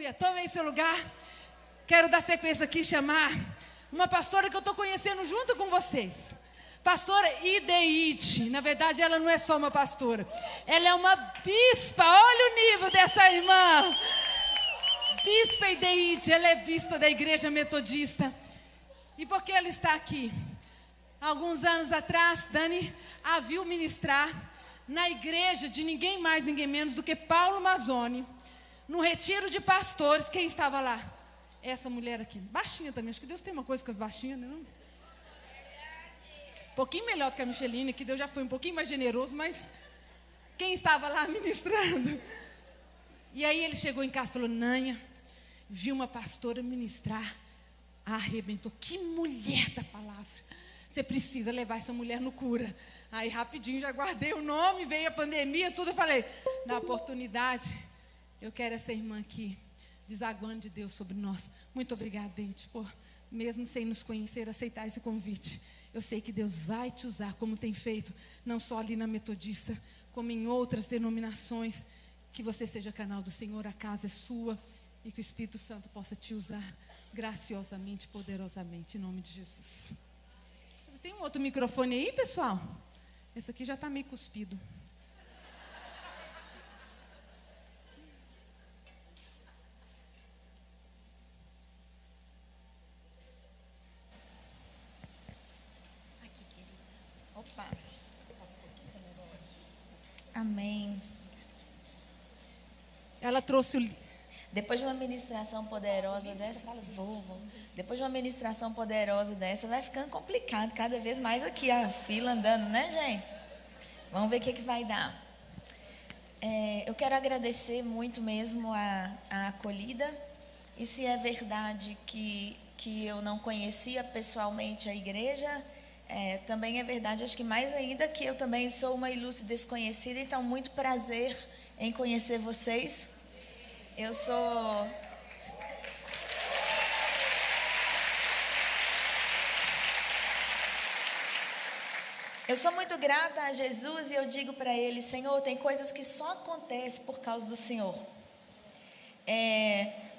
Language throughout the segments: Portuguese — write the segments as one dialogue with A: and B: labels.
A: Aleluia. Tomem seu lugar. Quero dar sequência aqui e chamar uma pastora que eu estou conhecendo junto com vocês. Pastora Ideide. Na verdade, ela não é só uma pastora. Ela é uma bispa. Olha o nível dessa irmã. Bispa Ideide. Ela é bispa da Igreja Metodista. E por que ela está aqui? Alguns anos atrás, Dani a viu ministrar na igreja de ninguém mais, ninguém menos do que Paulo Mazzoni, no retiro de pastores. Quem estava lá? Essa mulher aqui, baixinha também. Acho que Deus tem uma coisa com as baixinhas, não? Um pouquinho melhor que a Micheline, que Deus já foi um pouquinho mais generoso, mas quem estava lá ministrando? E aí ele chegou em casa e falou: Nanha, viu uma pastora ministrar, arrebentou. Que mulher da palavra! Você precisa levar essa mulher no cura. Aí rapidinho já guardei o nome, veio a pandemia, tudo. Eu falei, na oportunidade, eu quero essa irmã aqui, desaguando de Deus sobre nós. Muito obrigada, Deide, por, mesmo sem nos conhecer, aceitar esse convite. Eu sei que Deus vai te usar, como tem feito, não só ali na Metodista, como em outras denominações. Que você seja canal do Senhor, a casa é sua, e que o Espírito Santo possa te usar graciosamente, poderosamente, em nome de Jesus. Tem um outro microfone aí, pessoal? Esse aqui já está meio cuspido.
B: Aqui, querida. Opa. Amém.
A: Ela trouxe o...
B: Depois de uma ministração poderosa dessa, depois de uma ministração poderosa dessa, vai ficando complicado cada vez mais aqui a fila andando, né, gente? Vamos ver o que vai dar. Eu quero agradecer muito mesmo a acolhida. E se é verdade que eu não conhecia pessoalmente a igreja, também é verdade, acho que mais ainda, que eu também sou uma ilustre desconhecida. Então, muito prazer em conhecer vocês. Eu sou muito grata a Jesus e eu digo para Ele: Senhor, tem coisas que só acontecem por causa do Senhor.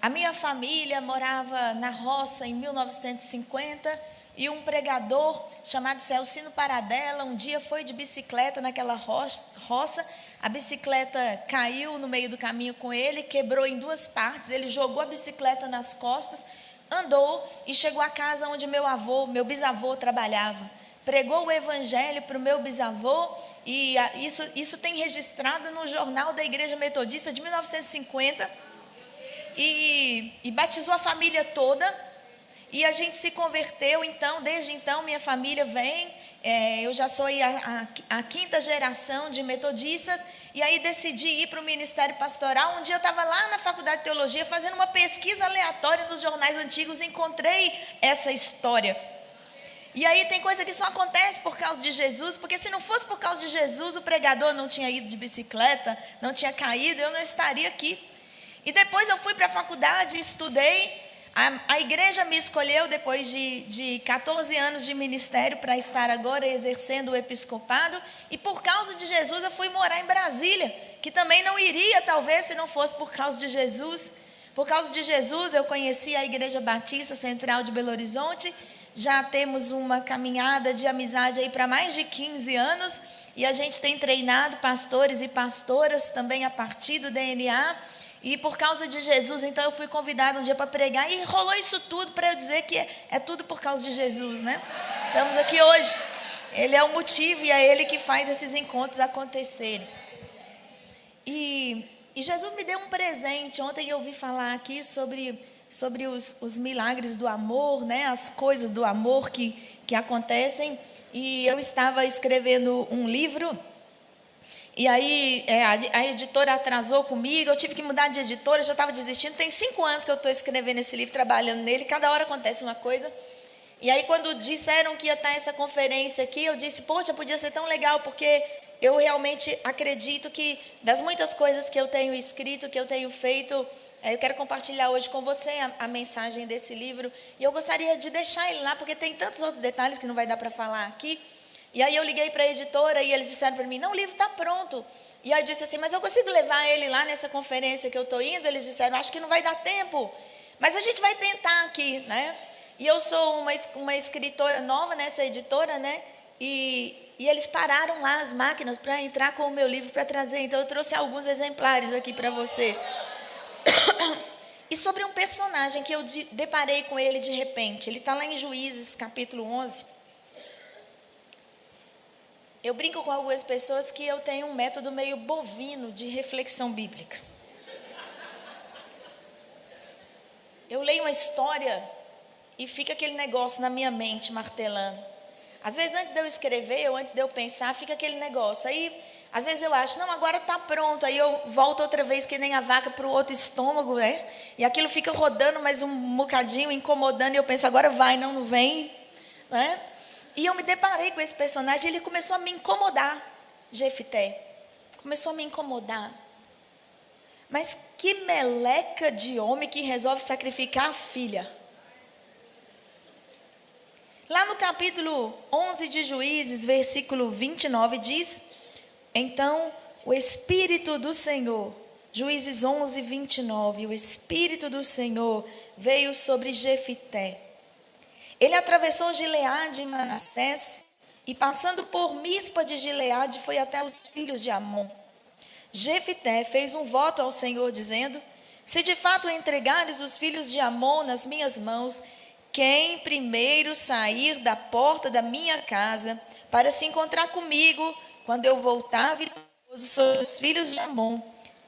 B: A minha família morava na roça em 1950 e um pregador chamado Celcino Paradella um dia foi de bicicleta naquela roça. A bicicleta caiu no meio do caminho com ele, quebrou em duas partes. Ele jogou a bicicleta nas costas, andou e chegou à casa onde meu bisavô trabalhava. Pregou o evangelho para o meu bisavô e isso tem registrado no jornal da Igreja Metodista de 1950 e batizou a família toda. E a gente se converteu. Então, desde então, minha família vem. Eu já sou a quinta geração de metodistas. E aí decidi ir para o ministério pastoral. Um dia eu estava lá na faculdade de teologia fazendo uma pesquisa aleatória nos jornais antigos e encontrei essa história. E aí tem coisa que só acontece por causa de Jesus, porque se não fosse por causa de Jesus, o pregador não tinha ido de bicicleta, não tinha caído, eu não estaria aqui. E depois eu fui para a faculdade, estudei. A igreja me escolheu depois de 14 anos de ministério para estar agora exercendo o episcopado. E por causa de Jesus eu fui morar em Brasília, que também não iria talvez se não fosse por causa de Jesus. Por causa de Jesus eu conheci a Igreja Batista Central de Belo Horizonte. Já temos uma caminhada de amizade aí para mais de 15 anos. E a gente tem treinado pastores e pastoras também a partir do DNA. E por causa de Jesus, então eu fui convidada um dia para pregar e rolou isso tudo para eu dizer que é tudo por causa de Jesus, né? Estamos aqui hoje. Ele é o motivo e é Ele que faz esses encontros acontecerem. E Jesus me deu um presente. Ontem eu ouvi falar aqui sobre os milagres do amor, né? As coisas do amor que acontecem. E eu estava escrevendo um livro. E aí a editora atrasou comigo, eu tive que mudar de editora, já estava desistindo. Tem 5 anos que eu estou escrevendo esse livro, trabalhando nele, cada hora acontece uma coisa. E aí quando disseram que ia estar essa conferência aqui, eu disse, poxa, podia ser tão legal, porque eu realmente acredito que das muitas coisas que eu tenho escrito, que eu tenho feito, eu quero compartilhar hoje com você a mensagem desse livro. E eu gostaria de deixar ele lá, porque tem tantos outros detalhes que não vai dar para falar aqui. E aí eu liguei para a editora e eles disseram para mim, não, o livro está pronto, E aí eu disse assim, mas eu consigo levar ele lá nessa conferência que eu estou indo? Eles disseram, acho que não vai dar tempo, mas a gente vai tentar aqui, né? E eu sou uma escritora nova nessa editora, né? E eles pararam lá as máquinas para entrar com o meu livro para trazer. Então eu trouxe alguns exemplares aqui para vocês. E sobre um personagem que eu deparei com ele de repente. Ele está lá em Juízes, capítulo 11. Eu brinco com algumas pessoas que eu tenho um método meio bovino de reflexão bíblica. Eu leio uma história e fica aquele negócio na minha mente martelando. Às vezes antes de eu escrever ou antes de eu pensar, fica aquele negócio. Aí, às vezes eu acho, não, agora está pronto. Aí eu volto outra vez que nem a vaca para o outro estômago, né? E aquilo fica rodando mais um bocadinho, incomodando. E eu penso, agora vai, não vem, né? E eu me deparei com esse personagem, ele começou a me incomodar, Jefté. Começou a me incomodar. Mas que meleca de homem que resolve sacrificar a filha. Lá no capítulo 11 de Juízes, versículo 29, diz, então o Espírito do Senhor, Juízes 11, 29, o Espírito do Senhor veio sobre Jefté. Ele atravessou Gileade e Manassés, e passando por Mispa de Gileade, foi até os filhos de Amon. Jefté fez um voto ao Senhor, dizendo, se de fato entregares os filhos de Amon nas minhas mãos, quem primeiro sair da porta da minha casa, para se encontrar comigo, quando eu voltar vitorioso sobre os filhos de Amon,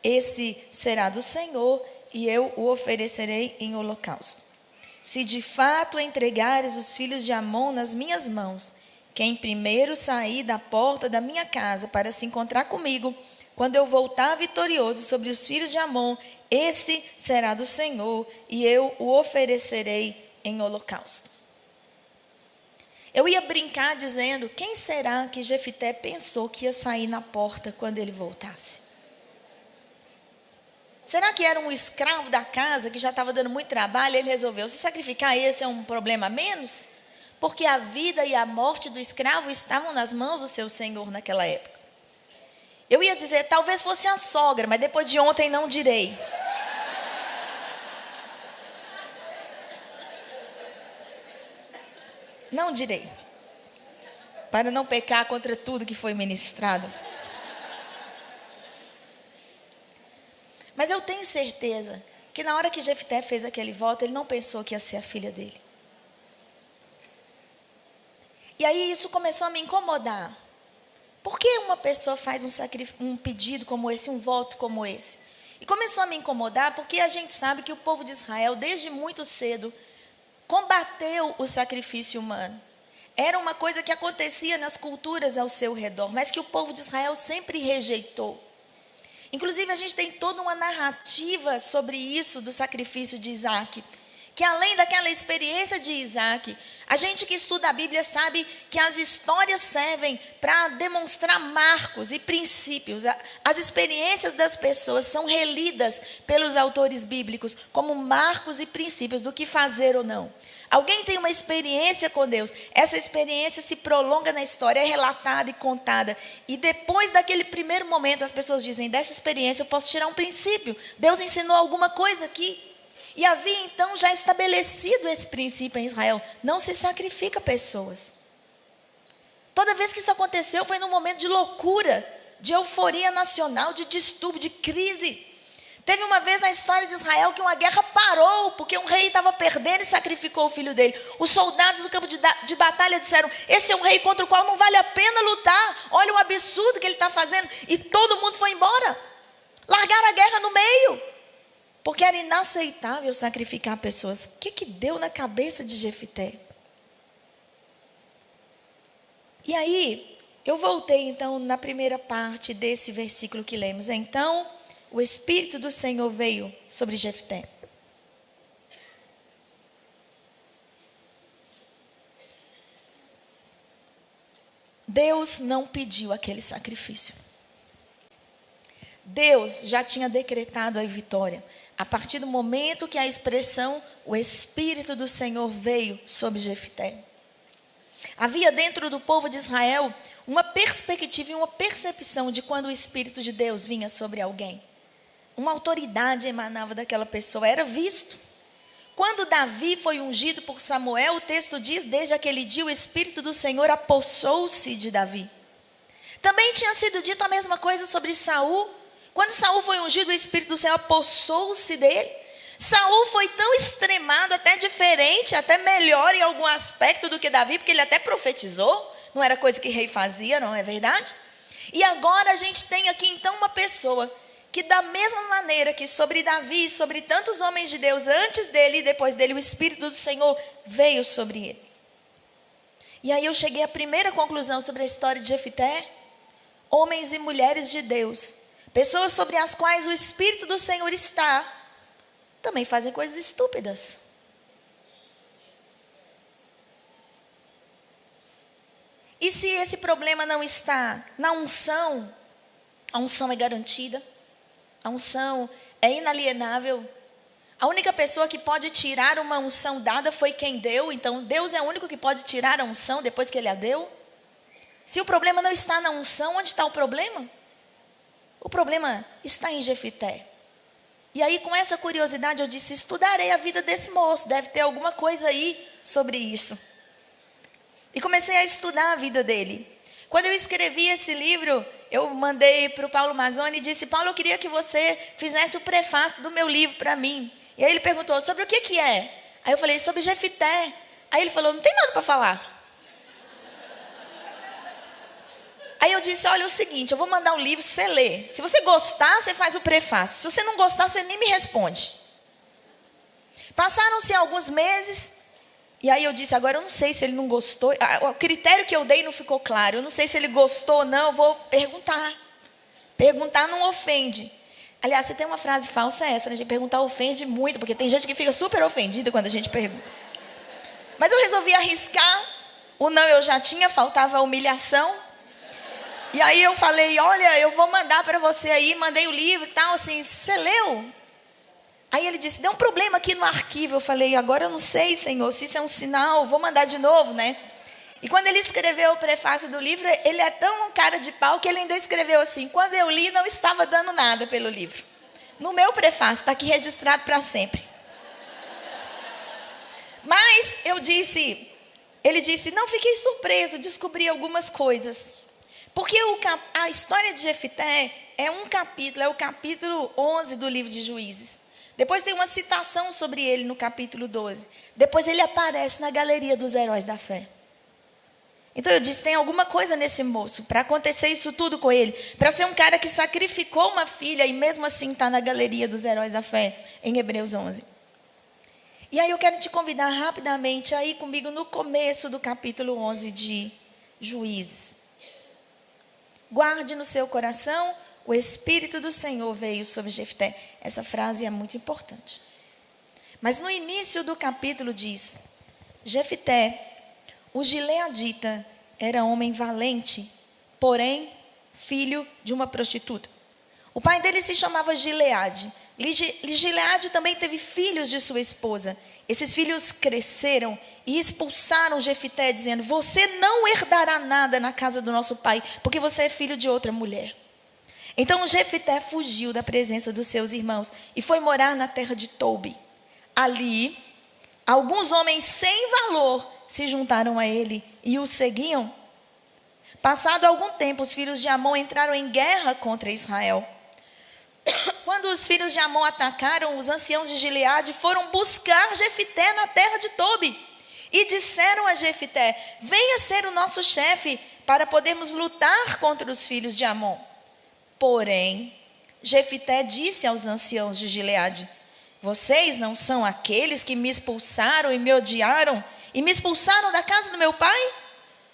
B: esse será do Senhor, e eu o oferecerei em holocausto. Se de fato entregares os filhos de Amon nas minhas mãos, quem primeiro sair da porta da minha casa para se encontrar comigo, quando eu voltar vitorioso sobre os filhos de Amon, esse será do Senhor, e eu o oferecerei em holocausto. Eu ia brincar dizendo, quem será que Jefté pensou que ia sair na porta quando ele voltasse? Será que era um escravo da casa que já estava dando muito trabalho e ele resolveu se sacrificar? Esse é um problema a menos? Porque a vida e a morte do escravo estavam nas mãos do seu senhor naquela época. Eu ia dizer, talvez fosse a sogra, mas depois de ontem não direi. Não direi. Para não pecar contra tudo que foi ministrado. Mas eu tenho certeza que na hora que Jefté fez aquele voto, ele não pensou que ia ser a filha dele. E aí isso começou a me incomodar. Por que uma pessoa faz um pedido como esse, um voto como esse? E começou a me incomodar porque a gente sabe que o povo de Israel, desde muito cedo, combateu o sacrifício humano. Era uma coisa que acontecia nas culturas ao seu redor, mas que o povo de Israel sempre rejeitou. Inclusive, a gente tem toda uma narrativa sobre isso do sacrifício de Isaac. Que além daquela experiência de Isaac, a gente que estuda a Bíblia sabe que as histórias servem para demonstrar marcos e princípios. As experiências das pessoas são relidas pelos autores bíblicos como marcos e princípios do que fazer ou não. Alguém tem uma experiência com Deus, essa experiência se prolonga na história, é relatada e contada. E depois daquele primeiro momento, as pessoas dizem, dessa experiência eu posso tirar um princípio. Deus ensinou alguma coisa aqui. E havia então já estabelecido esse princípio em Israel. Não se sacrifica pessoas. Toda vez que isso aconteceu foi num momento de loucura, de euforia nacional, de distúrbio, de crise. Teve uma vez na história de Israel que uma guerra parou, porque um rei estava perdendo e sacrificou o filho dele. Os soldados do campo de batalha disseram, esse é um rei contra o qual não vale a pena lutar. Olha o absurdo que ele está fazendo. E todo mundo foi embora. Largaram a guerra no meio. Porque era inaceitável sacrificar pessoas. O que deu na cabeça de Jefté? E aí, eu voltei então na primeira parte desse versículo que lemos. Então, o Espírito do Senhor veio sobre Jefté. Deus não pediu aquele sacrifício. Deus já tinha decretado a vitória. A partir do momento que a expressão, o Espírito do Senhor veio sobre Jefté. Havia dentro do povo de Israel uma perspectiva e uma percepção de quando o Espírito de Deus vinha sobre alguém. Uma autoridade emanava daquela pessoa, era visto. Quando Davi foi ungido por Samuel, o texto diz, desde aquele dia o Espírito do Senhor apossou-se de Davi. Também tinha sido dito a mesma coisa sobre Saul. Quando Saul foi ungido, o Espírito do Senhor apossou-se dele. Saul foi tão extremado, até diferente, até melhor em algum aspecto do que Davi, porque ele até profetizou. Não era coisa que rei fazia, não é verdade? E agora a gente tem aqui então uma pessoa que da mesma maneira que sobre Davi e sobre tantos homens de Deus antes dele e depois dele, o Espírito do Senhor veio sobre ele. E aí eu cheguei à primeira conclusão sobre a história de Jefité. Homens e mulheres de Deus, pessoas sobre as quais o Espírito do Senhor está, também fazem coisas estúpidas. E se esse problema não está na unção, a unção é garantida, a unção é inalienável. A única pessoa que pode tirar uma unção dada foi quem deu, então Deus é o único que pode tirar a unção depois que Ele a deu. Se o problema não está na unção, onde está o problema? O problema está em Jefité. E aí, com essa curiosidade, eu disse, estudarei a vida desse moço, deve ter alguma coisa aí sobre isso. E comecei a estudar a vida dele. Quando eu escrevi esse livro, eu mandei para o Paulo Mazzoni e disse, Paulo, eu queria que você fizesse o prefácio do meu livro para mim. E aí ele perguntou, sobre o que é? Aí eu falei, sobre Jefité. Aí ele falou, não tem nada para falar. Aí eu disse, olha, é o seguinte, eu vou mandar um livro, você lê. Se você gostar, você faz o prefácio. Se você não gostar, você nem me responde. Passaram-se alguns meses, e aí eu disse, agora eu não sei se ele não gostou. O critério que eu dei não ficou claro. Eu não sei se ele gostou ou não, eu vou perguntar. Perguntar não ofende. Aliás, você tem uma frase falsa essa, né? A gente perguntar ofende muito, porque tem gente que fica super ofendida quando a gente pergunta. Mas eu resolvi arriscar. O não eu já tinha, faltava a humilhação. E aí eu falei, olha, eu vou mandar para você aí, mandei o livro e tal, assim, você leu? Aí ele disse, deu um problema aqui no arquivo. Eu falei, agora eu não sei, Senhor, se isso é um sinal, vou mandar de novo, né? E quando ele escreveu o prefácio do livro, ele é tão cara de pau que ele ainda escreveu assim, quando eu li não estava dando nada pelo livro. No meu prefácio, está aqui registrado para sempre. Mas eu disse, ele disse, não fiquei surpreso, descobri algumas coisas. Porque a história de Jefité é um capítulo, é o capítulo 11 do livro de Juízes. Depois tem uma citação sobre ele no capítulo 12. Depois ele aparece na galeria dos heróis da fé. Então eu disse, tem alguma coisa nesse moço para acontecer isso tudo com ele. Para ser um cara que sacrificou uma filha e mesmo assim está na galeria dos heróis da fé, em Hebreus 11. E aí eu quero te convidar rapidamente a ir comigo no começo do capítulo 11 de Juízes. Guarde no seu coração, o Espírito do Senhor veio sobre Jefté. Essa frase é muito importante. Mas no início do capítulo diz, Jefté, o gileadita, era homem valente, porém filho de uma prostituta. O pai dele se chamava Gileade. Gileade também teve filhos de sua esposa. Esses filhos cresceram e expulsaram Jefité, dizendo, você não herdará nada na casa do nosso pai, porque você é filho de outra mulher. Então Jefité fugiu da presença dos seus irmãos e foi morar na terra de Tobi. Ali, alguns homens sem valor se juntaram a ele e o seguiam. Passado algum tempo, os filhos de Amon entraram em guerra contra Israel. Quando os filhos de Amon atacaram, os anciãos de Gileade foram buscar Jefité na terra de Tobi. E disseram a Jefité, venha ser o nosso chefe para podermos lutar contra os filhos de Amon. Porém, Jefité disse aos anciãos de Gileade, vocês não são aqueles que me expulsaram e me odiaram e me expulsaram da casa do meu pai?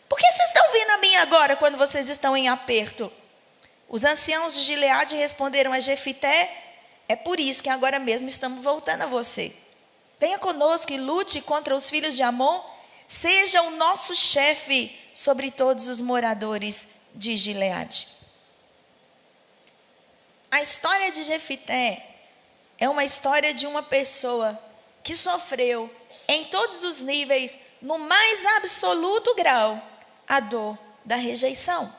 B: Por que vocês estão vindo a mim agora quando vocês estão em aperto? Os anciãos de Gileade responderam a Jefité, é por isso que agora mesmo estamos voltando a você. Venha conosco e lute contra os filhos de Amon, seja o nosso chefe sobre todos os moradores de Gileade. A história de Jefité é uma história de uma pessoa que sofreu em todos os níveis no mais absoluto grau, a dor da rejeição.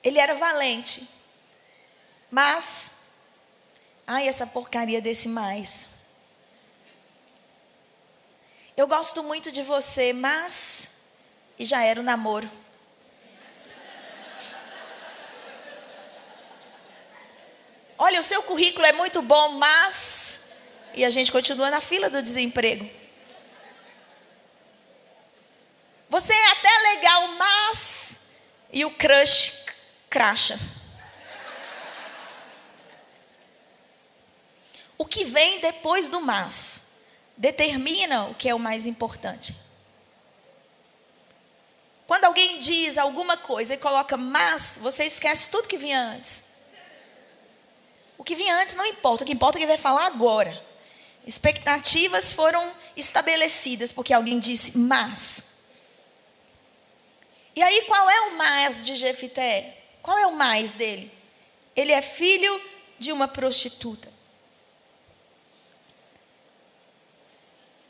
B: Ele era valente, mas, ai, essa porcaria desse mais. Eu gosto muito de você, mas, e já era o namoro. Olha, o seu currículo é muito bom, mas, e a gente continua na fila do desemprego. Você é até legal, mas, e o crush cracha. O que vem depois do mas determina o que é o mais importante. Quando alguém diz alguma coisa e coloca mas, você esquece tudo que vinha antes. O que vinha antes não importa, o que importa é o que vai falar agora. Expectativas foram estabelecidas porque alguém disse mas. E aí qual é o mas de Jefité? Qual é o mais dele? Ele é filho de uma prostituta.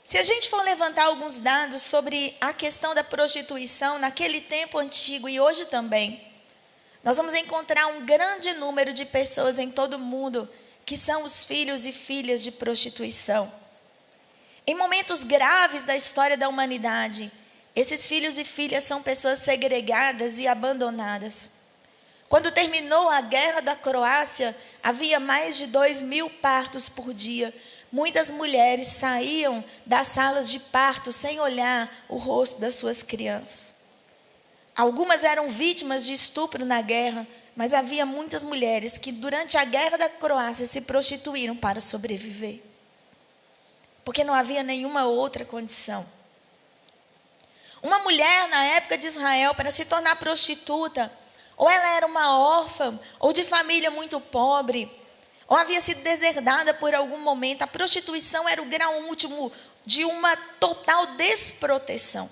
B: Se a gente for levantar alguns dados sobre a questão da prostituição naquele tempo antigo e hoje também, nós vamos encontrar um grande número de pessoas em todo o mundo que são os filhos e filhas de prostituição. Em momentos graves da história da humanidade, esses filhos e filhas são pessoas segregadas e abandonadas. Quando terminou a guerra da Croácia, havia mais de 2.000 partos por dia. Muitas mulheres saíam das salas de parto sem olhar o rosto das suas crianças. Algumas eram vítimas de estupro na guerra, mas havia muitas mulheres que durante a guerra da Croácia se prostituíram para sobreviver. Porque não havia nenhuma outra condição. Uma mulher na época de Israel, para se tornar prostituta, ou ela era uma órfã, ou de família muito pobre, ou havia sido deserdada por algum momento. A prostituição era o grau último de uma total desproteção.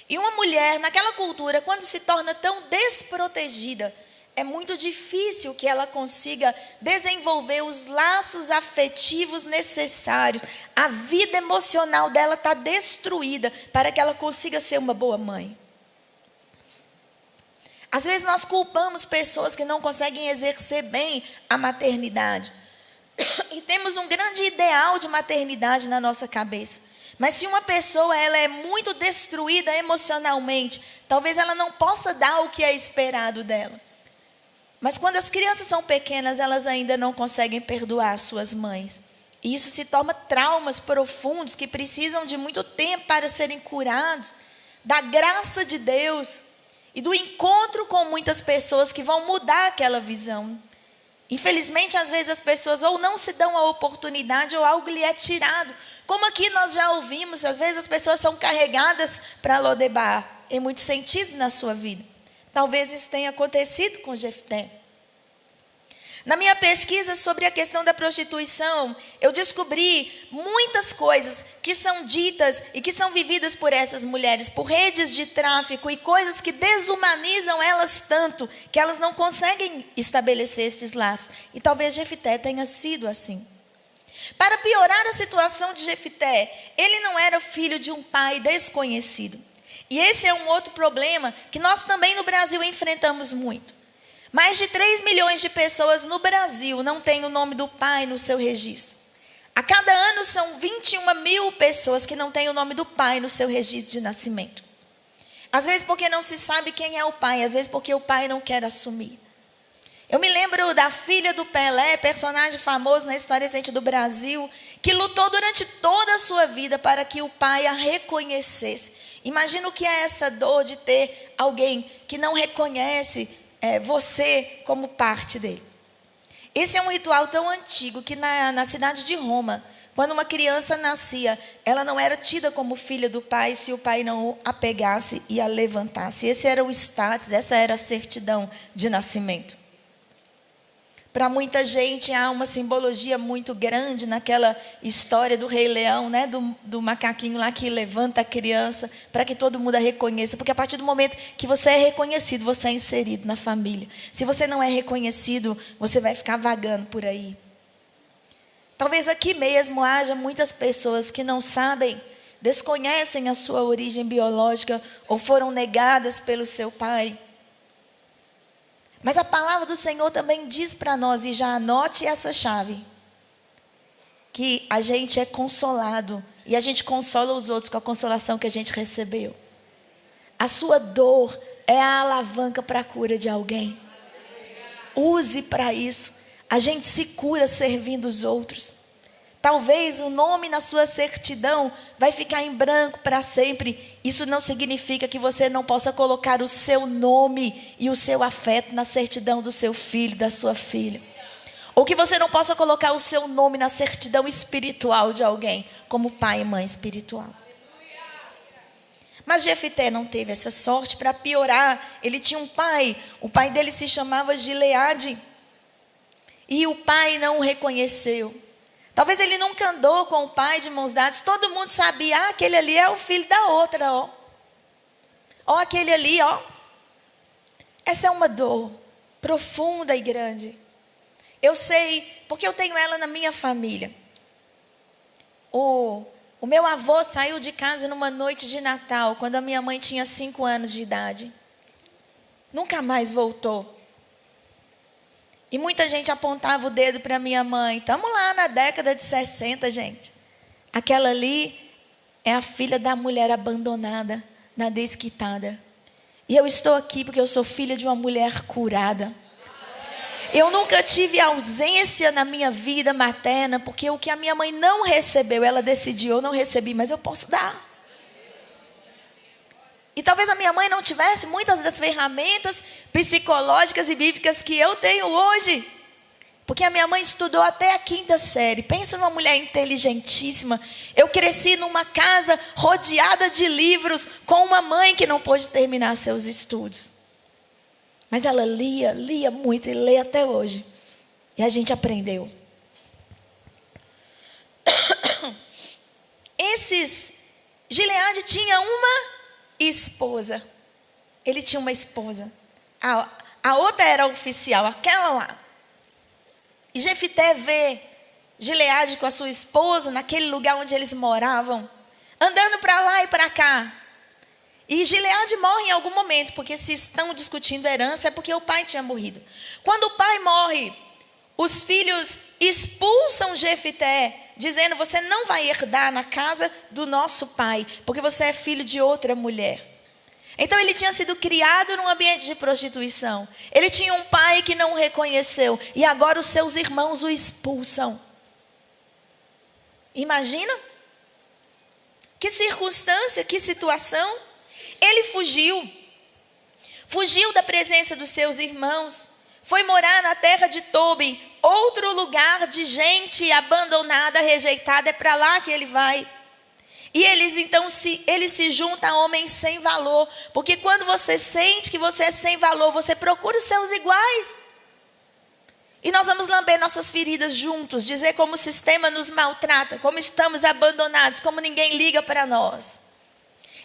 B: E uma mulher, naquela cultura, quando se torna tão desprotegida, é muito difícil que ela consiga desenvolver os laços afetivos necessários. A vida emocional dela está destruída para que ela consiga ser uma boa mãe. Às vezes nós culpamos pessoas que não conseguem exercer bem a maternidade. E temos um grande ideal de maternidade na nossa cabeça. Mas se uma pessoa ela é muito destruída emocionalmente, talvez ela não possa dar o que é esperado dela. Mas quando as crianças são pequenas, elas ainda não conseguem perdoar as suas mães. E isso se torna traumas profundos que precisam de muito tempo para serem curados, da graça de Deus e do encontro com muitas pessoas que vão mudar aquela visão. Infelizmente, às vezes as pessoas ou não se dão a oportunidade ou algo lhe é tirado. Como aqui nós já ouvimos, às vezes as pessoas são carregadas para Lodebar, em muitos sentidos na sua vida. Talvez isso tenha acontecido com Jefté. Na minha pesquisa sobre a questão da prostituição, eu descobri muitas coisas que são ditas e que são vividas por essas mulheres, por redes de tráfico e coisas que desumanizam elas tanto, que elas não conseguem estabelecer esses laços. E talvez Jefté tenha sido assim. Para piorar a situação de Jefté, ele não era filho de um pai desconhecido. E esse é um outro problema que nós também no Brasil enfrentamos muito. Mais de 3 milhões de pessoas no Brasil não têm o nome do pai no seu registro. A cada ano são 21 mil pessoas que não têm o nome do pai no seu registro de nascimento. Às vezes porque não se sabe quem é o pai, às vezes porque o pai não quer assumir. Eu me lembro da filha do Pelé, personagem famoso na história recente do Brasil, que lutou durante toda a sua vida para que o pai a reconhecesse. Imagina o que é essa dor de ter alguém que não reconhece você como parte dele. Esse é um ritual tão antigo que na cidade de Roma, quando uma criança nascia, ela não era tida como filha do pai se o pai não a pegasse e a levantasse. Esse era o status, essa era a certidão de nascimento. Para muita gente há uma simbologia muito grande naquela história do Rei Leão, né? do macaquinho lá que levanta a criança para que todo mundo a reconheça. Porque a partir do momento que você é reconhecido, você é inserido na família. Se você não é reconhecido, você vai ficar vagando por aí. Talvez aqui mesmo haja muitas pessoas que não sabem, desconhecem a sua origem biológica ou foram negadas pelo seu pai. Mas a palavra do Senhor também diz para nós, e já anote essa chave, que a gente é consolado e a gente consola os outros com a consolação que a gente recebeu. A sua dor é a alavanca para a cura de alguém. Use para isso. A gente se cura servindo os outros. Talvez o nome na sua certidão vai ficar em branco para sempre. Isso não significa que você não possa colocar o seu nome e o seu afeto na certidão do seu filho, da sua filha. Ou que você não possa colocar o seu nome na certidão espiritual de alguém, como pai e mãe espiritual. Mas Jefité não teve essa sorte. Para piorar, ele tinha um pai. O pai dele se chamava Gileade. E o pai não o reconheceu. Talvez ele nunca andou com o pai de mãos dadas. Todo mundo sabia, aquele ali é o filho da outra, ó. Ó, aquele ali, ó. Essa é uma dor profunda e grande. Eu sei, porque eu tenho ela na minha família. O meu avô saiu de casa numa noite de Natal, quando a minha mãe tinha 5 anos de idade. Nunca mais voltou. E muita gente apontava o dedo para minha mãe. Estamos lá na década de 60, gente. Aquela ali é a filha da mulher abandonada, na desquitada. E eu estou aqui porque eu sou filha de uma mulher curada. Eu nunca tive ausência na minha vida materna, porque o que a minha mãe não recebeu, ela decidiu, eu não recebi, mas eu posso dar. E talvez a minha mãe não tivesse muitas das ferramentas psicológicas e bíblicas que eu tenho hoje. Porque a minha mãe estudou até a 5ª série. Pensa numa mulher inteligentíssima. Eu cresci numa casa rodeada de livros, com uma mãe que não pôde terminar seus estudos. Mas ela lia muito e lê até hoje. E a gente aprendeu. Gileade tinha uma esposa. Ele tinha uma esposa. A outra era oficial, aquela lá. E Jefité vê Gileade com a sua esposa naquele lugar onde eles moravam, andando para lá e para cá. E Gileade morre em algum momento, porque se estão discutindo herança é porque o pai tinha morrido. Quando o pai morre, os filhos expulsam Jefité, dizendo: você não vai herdar na casa do nosso pai, porque você é filho de outra mulher. Então ele tinha sido criado num ambiente de prostituição. Ele tinha um pai que não o reconheceu, e agora os seus irmãos o expulsam. Imagina? Que circunstância, que situação. Ele fugiu da presença dos seus irmãos, foi morar na terra de Tobi, outro lugar de gente abandonada, rejeitada. É para lá que ele vai. E ele se junta a homens sem valor, porque quando você sente que você é sem valor, você procura os seus iguais. E nós vamos lamber nossas feridas juntos, dizer como o sistema nos maltrata, como estamos abandonados, como ninguém liga para nós.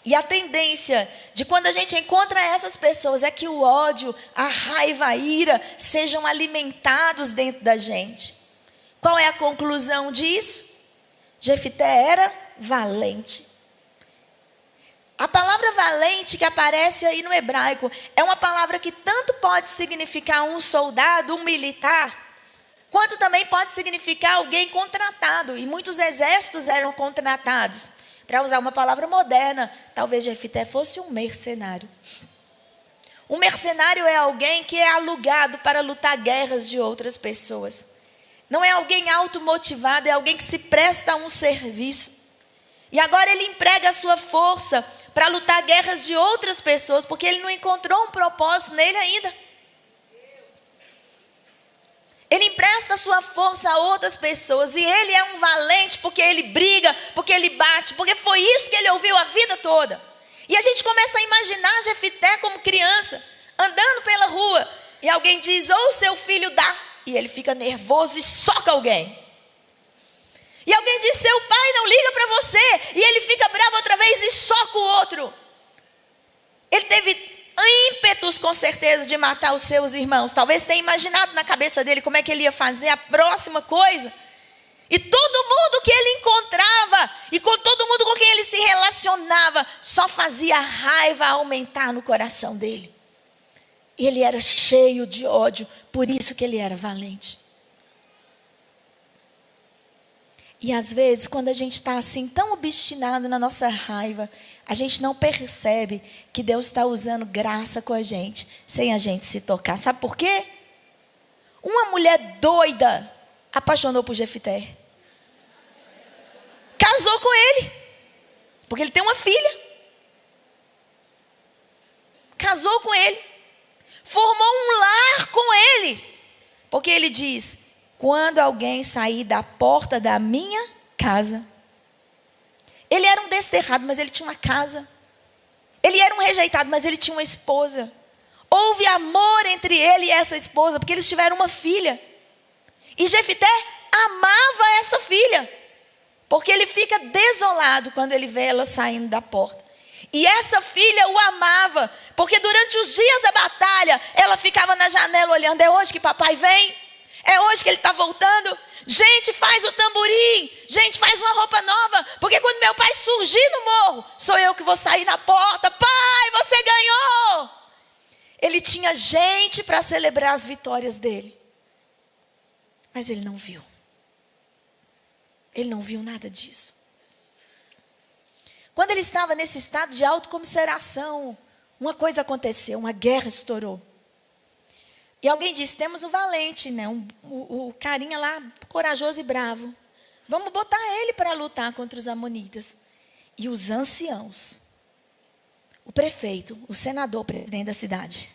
B: E a tendência de quando a gente encontra essas pessoas é que o ódio, a raiva, a ira sejam alimentados dentro da gente. Qual é a conclusão disso? Jefité era valente. A palavra valente que aparece aí no hebraico é uma palavra que tanto pode significar um soldado, um militar, quanto também pode significar alguém contratado. E muitos exércitos eram contratados. Para usar uma palavra moderna, talvez Jefité fosse um mercenário. Um mercenário é alguém que é alugado para lutar guerras de outras pessoas. Não é alguém automotivado, é alguém que se presta a um serviço. E agora ele emprega a sua força para lutar guerras de outras pessoas, porque ele não encontrou um propósito nele ainda. Ele empresta a sua força a outras pessoas. E ele é um valente porque ele briga, porque ele bate, porque foi isso que ele ouviu a vida toda. E a gente começa a imaginar Jefité como criança, andando pela rua. E alguém diz: ou seu filho dá. E ele fica nervoso e soca alguém. E alguém diz: seu pai não liga para você. E ele fica bravo outra vez e soca o outro. Ele teve ímpetos, com certeza, de matar os seus irmãos. Talvez tenha imaginado na cabeça dele como é que ele ia fazer a próxima coisa. E todo mundo que ele encontrava, e com todo mundo com quem ele se relacionava, só fazia a raiva aumentar no coração dele. E ele era cheio de ódio, por isso que ele era valente. E às vezes, quando a gente está assim, tão obstinado na nossa raiva, a gente não percebe que Deus está usando graça com a gente, sem a gente se tocar. Sabe por quê? Uma mulher doida apaixonou por Jefité. Casou com ele, porque ele tem uma filha. Casou com ele, formou um lar com ele, porque ele diz: quando alguém sair da porta da minha casa. Ele era um desterrado, mas ele tinha uma casa. Ele era um rejeitado, mas ele tinha uma esposa. Houve amor entre ele e essa esposa, porque eles tiveram uma filha. E Jefité amava essa filha, porque ele fica desolado quando ele vê ela saindo da porta. E essa filha o amava, porque durante os dias da batalha, ela ficava na janela olhando: é hoje que papai vem? É hoje que ele está voltando? Gente, faz o tamborim. Gente, faz uma roupa nova, porque quando meu pai surgir no morro, sou eu que vou sair na porta. Pai, você ganhou! Ele tinha gente para celebrar as vitórias dele. Mas ele não viu. Ele não viu nada disso. Quando ele estava nesse estado de autocomiseração, uma coisa aconteceu, uma guerra estourou. E alguém disse: temos um valente, né? O carinha lá, corajoso e bravo. Vamos botar ele para lutar contra os amonitas. E os anciãos, o prefeito, o senador, o presidente da cidade,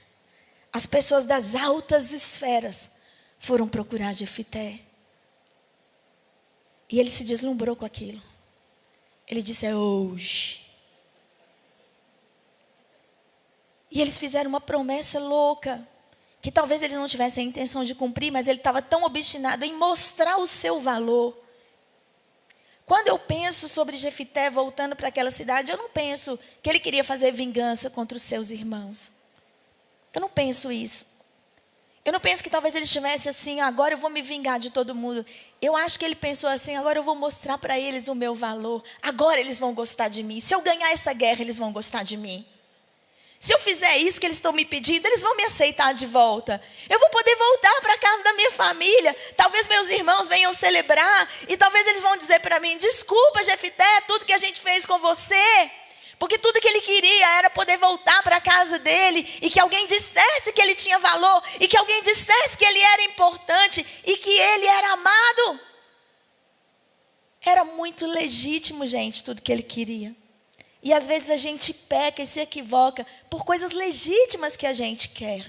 B: as pessoas das altas esferas foram procurar Jefité. E ele se deslumbrou com aquilo. Ele disse: é hoje. E eles fizeram uma promessa louca, que talvez eles não tivessem a intenção de cumprir, mas ele estava tão obstinado em mostrar o seu valor. Quando eu penso sobre Jefité voltando para aquela cidade, eu não penso que ele queria fazer vingança contra os seus irmãos. Eu não penso isso. Eu não penso que talvez ele estivesse assim: agora eu vou me vingar de todo mundo. Eu acho que ele pensou assim: agora eu vou mostrar para eles o meu valor. Agora eles vão gostar de mim. Se eu ganhar essa guerra, eles vão gostar de mim. Se eu fizer isso que eles estão me pedindo, eles vão me aceitar de volta. Eu vou poder voltar para a casa da minha família. Talvez meus irmãos venham celebrar. E talvez eles vão dizer para mim: desculpa, Jefité, tudo que a gente fez com você. Porque tudo que ele queria era poder voltar para a casa dele. E que alguém dissesse que ele tinha valor. E que alguém dissesse que ele era importante. E que ele era amado. Era muito legítimo, gente, tudo que ele queria. E às vezes a gente peca e se equivoca por coisas legítimas que a gente quer.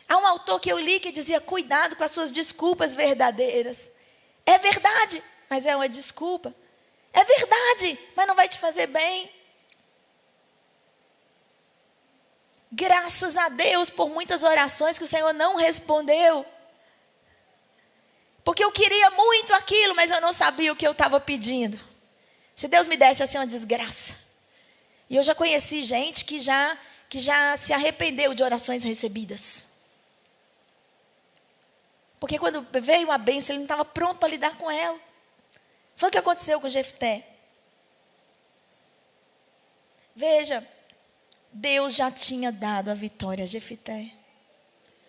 B: Há um autor que eu li que dizia: cuidado com as suas desculpas verdadeiras. É verdade, mas é uma desculpa. É verdade, mas não vai te fazer bem. Graças a Deus por muitas orações que o Senhor não respondeu. Porque eu queria muito aquilo, mas eu não sabia o que eu estava pedindo. Se Deus me desse assim uma desgraça. E eu já conheci gente que já se arrependeu de orações recebidas. Porque quando veio uma bênção, ele não estava pronto para lidar com ela. Foi o que aconteceu com Jefté. Veja, Deus já tinha dado a vitória a Jefté.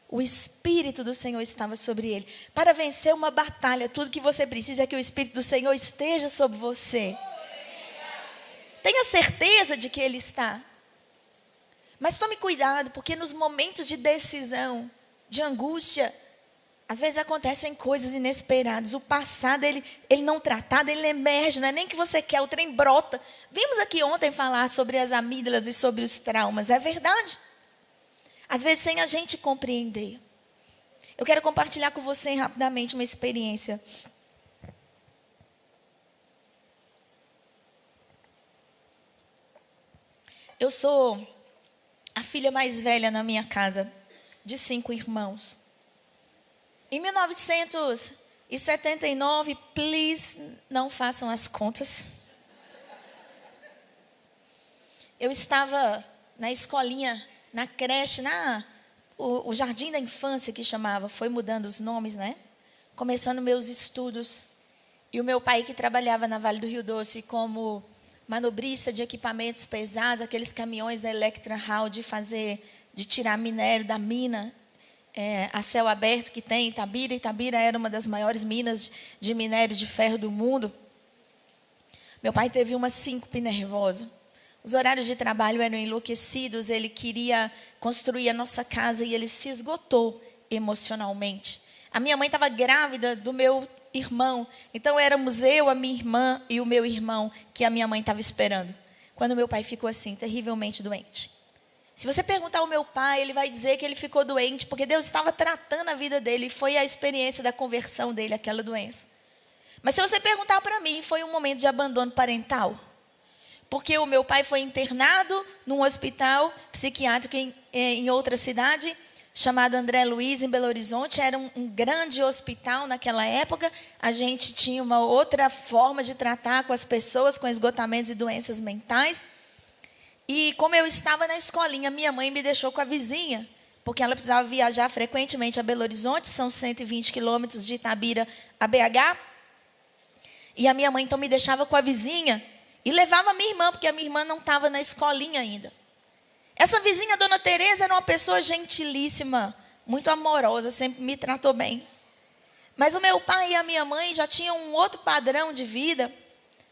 B: O Espírito do Senhor estava sobre ele. Para vencer uma batalha, tudo que você precisa é que o Espírito do Senhor esteja sobre você. Tenha certeza de que Ele está. Mas tome cuidado, porque nos momentos de decisão, de angústia, às vezes acontecem coisas inesperadas. O passado, ele não tratado, ele emerge. Não é nem que você quer, o trem brota. Vimos aqui ontem falar sobre as amígdalas e sobre os traumas. É verdade. Às vezes sem a gente compreender. Eu quero compartilhar com você rapidamente uma experiência. Eu sou a filha mais velha na minha casa, de 5 irmãos. Em 1979, please, não façam as contas. Eu estava na escolinha, na creche, o jardim da infância que chamava, foi mudando os nomes, né? começando meus estudos. E o meu pai, que trabalhava na Vale do Rio Doce como manobrista de equipamentos pesados, aqueles caminhões da Electra Hall de tirar minério da mina a céu aberto que tem em Itabira. Itabira era uma das maiores minas de minério de ferro do mundo. Meu pai teve uma síncope nervosa. Os horários de trabalho eram enlouquecidos, ele queria construir a nossa casa e ele se esgotou emocionalmente. A minha mãe estava grávida do meu irmão, então éramos eu, a minha irmã e o meu irmão que a minha mãe estava esperando, quando meu pai ficou assim, terrivelmente doente. Se você perguntar ao meu pai, ele vai dizer que ele ficou doente porque Deus estava tratando a vida dele e foi a experiência da conversão dele, aquela doença. Mas se você perguntar para mim, foi um momento de abandono parental. Porque o meu pai foi internado num hospital psiquiátrico em outra cidade, chamado André Luiz, em Belo Horizonte. Era um grande hospital naquela época. A gente tinha uma outra forma de tratar com as pessoas com esgotamentos e doenças mentais. E como eu estava na escolinha, minha mãe me deixou com a vizinha, porque ela precisava viajar frequentemente a Belo Horizonte, são 120 quilômetros de Itabira a BH. E a minha mãe então me deixava com a vizinha e levava a minha irmã, porque a minha irmã não estava na escolinha ainda. Essa vizinha, a dona Tereza, era uma pessoa gentilíssima, muito amorosa, sempre me tratou bem. Mas o meu pai e a minha mãe já tinham um outro padrão de vida,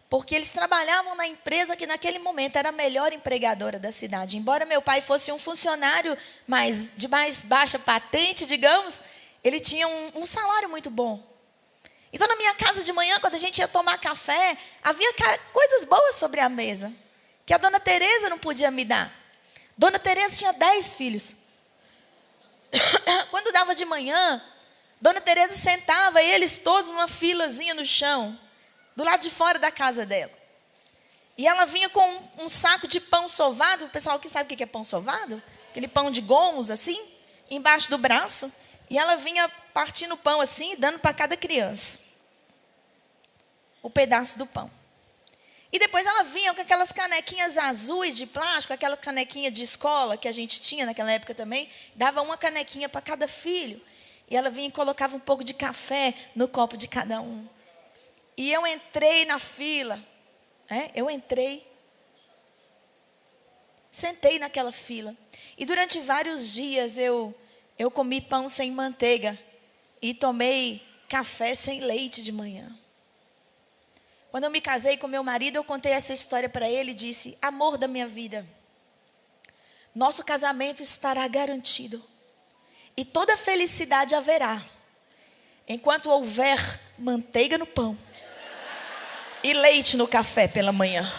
B: porque eles trabalhavam na empresa que naquele momento era a melhor empregadora da cidade. Embora meu pai fosse um funcionário de mais baixa patente, digamos, ele tinha um salário muito bom. Então, na minha casa de manhã, quando a gente ia tomar café, havia coisas boas sobre a mesa, que a dona Tereza não podia me dar. Dona Tereza tinha 10 filhos. Quando dava de manhã, dona Tereza sentava eles todos numa filazinha no chão, do lado de fora da casa dela. E ela vinha com um saco de pão sovado. O pessoal aqui sabe o que é pão sovado? Aquele pão de gomos, assim, embaixo do braço. E ela vinha partindo o pão assim e dando para cada criança o pedaço do pão. E depois ela vinha com aquelas canequinhas azuis de plástico, aquelas canequinhas de escola que a gente tinha naquela época também, dava uma canequinha para cada filho. E ela vinha e colocava um pouco de café no copo de cada um. E eu entrei na fila. Sentei naquela fila. E durante vários dias eu comi pão sem manteiga e tomei café sem leite de manhã. Quando eu me casei com meu marido, eu contei essa história para ele e disse: amor da minha vida, nosso casamento estará garantido e toda felicidade haverá enquanto houver manteiga no pão e leite no café pela manhã.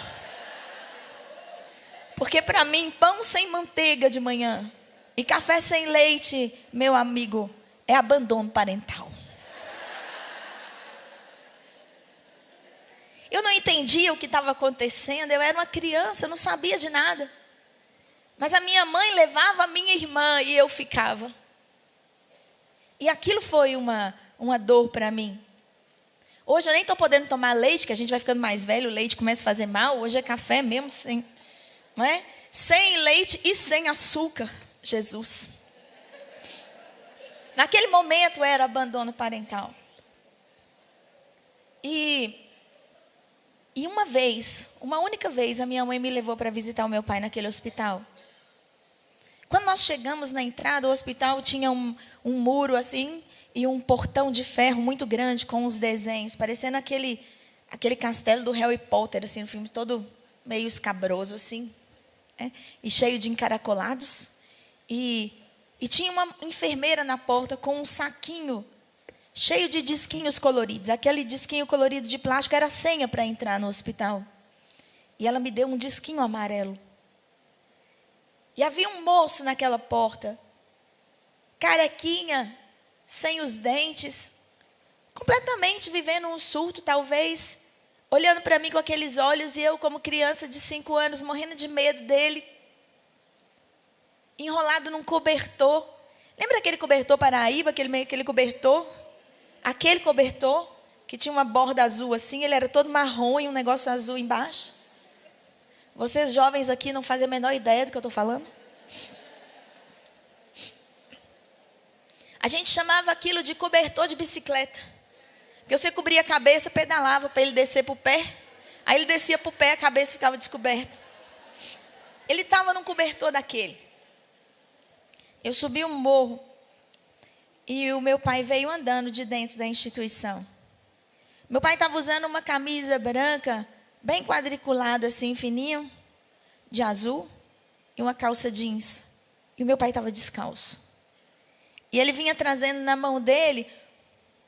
B: Porque para mim, pão sem manteiga de manhã e café sem leite, meu amigo, é abandono parental. Eu não entendia o que estava acontecendo, eu era uma criança, eu não sabia de nada. Mas a minha mãe levava a minha irmã e eu ficava. E aquilo foi uma dor para mim. Hoje eu nem estou podendo tomar leite, que a gente vai ficando mais velho, o leite começa a fazer mal. Hoje é café mesmo, não é? Sem leite e sem açúcar, Jesus. Naquele momento era abandono parental. E uma única vez, a minha mãe me levou para visitar o meu pai naquele hospital. Quando nós chegamos na entrada, o hospital tinha um muro assim e um portão de ferro muito grande com os desenhos, parecendo aquele castelo do Harry Potter, assim, um filme todo meio escabroso, assim, e cheio de encaracolados. E tinha uma enfermeira na porta com um saquinho cheio de disquinhos coloridos. Aquele disquinho colorido de plástico era a senha para entrar no hospital. E ela me deu um disquinho amarelo. E havia um moço naquela porta, carequinha, sem os dentes, completamente vivendo um surto, talvez, olhando para mim com aqueles olhos, e eu, como criança de 5 anos, morrendo de medo dele, enrolado num cobertor. Lembra aquele cobertor Paraíba, aquele cobertor? Aquele cobertor que tinha uma borda azul assim, ele era todo marrom e um negócio azul embaixo. Vocês jovens aqui não fazem a menor ideia do que eu estou falando. A gente chamava aquilo de cobertor de bicicleta. Porque você cobria a cabeça, pedalava para ele descer para o pé. Aí ele descia para o pé, a cabeça ficava descoberta. Ele estava num cobertor daquele. Eu subi um morro. E o meu pai veio andando de dentro da instituição. Meu pai estava usando uma camisa branca, bem quadriculada assim, fininho, de azul. E uma calça jeans. E o meu pai estava descalço. E ele vinha trazendo na mão dele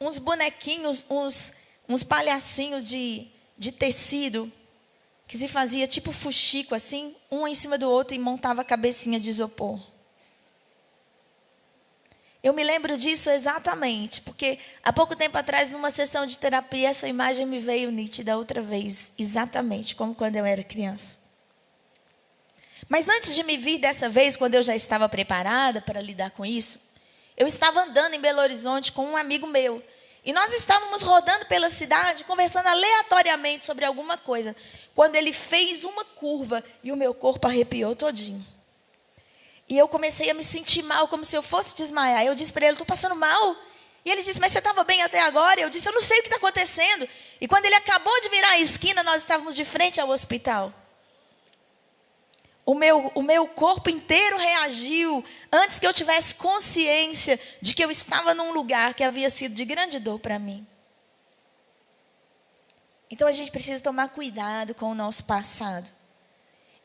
B: uns bonequinhos, uns palhacinhos de tecido, que se fazia tipo fuxico assim, um em cima do outro e montava a cabecinha de isopor. Eu me lembro disso exatamente, porque há pouco tempo atrás, numa sessão de terapia, essa imagem me veio nítida outra vez, exatamente como quando eu era criança. Mas antes de me vir dessa vez, quando eu já estava preparada para lidar com isso, eu estava andando em Belo Horizonte com um amigo meu. E nós estávamos rodando pela cidade, conversando aleatoriamente sobre alguma coisa, quando ele fez uma curva e o meu corpo arrepiou todinho. E eu comecei a me sentir mal, como se eu fosse desmaiar. Eu disse para ele, estou passando mal. E ele disse, mas você estava bem até agora? Eu disse, eu não sei o que está acontecendo. E quando ele acabou de virar a esquina, nós estávamos de frente ao hospital. O meu corpo inteiro reagiu antes que eu tivesse consciência de que eu estava num lugar que havia sido de grande dor para mim. Então a gente precisa tomar cuidado com o nosso passado.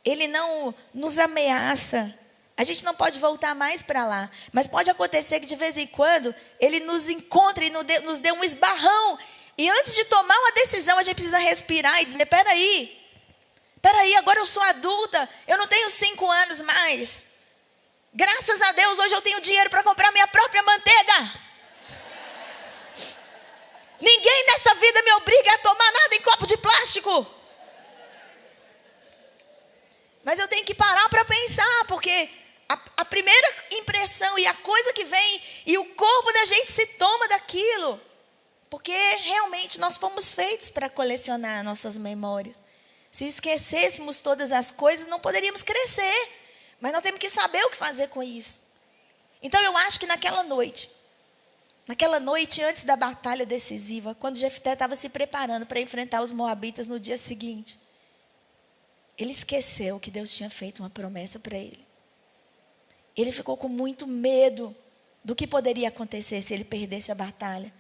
B: Ele não nos ameaça. A gente não pode voltar mais para lá. Mas pode acontecer que de vez em quando ele nos encontre e nos dê um esbarrão. E antes de tomar uma decisão, a gente precisa respirar e dizer, peraí, agora eu sou adulta, eu não tenho 5 anos mais. Graças a Deus, hoje eu tenho dinheiro para comprar minha própria manteiga. Ninguém nessa vida me obriga a tomar nada em copo de plástico. Mas eu tenho que parar para pensar, porque a primeira impressão e a coisa que vem, e o corpo da gente se toma daquilo. Porque realmente nós fomos feitos para colecionar nossas memórias. Se esquecêssemos todas as coisas, não poderíamos crescer. Mas nós temos que saber o que fazer com isso. Então eu acho que naquela noite antes da batalha decisiva, quando Jefté estava se preparando para enfrentar os moabitas no dia seguinte, ele esqueceu que Deus tinha feito uma promessa para ele. Ele ficou com muito medo do que poderia acontecer se ele perdesse a batalha.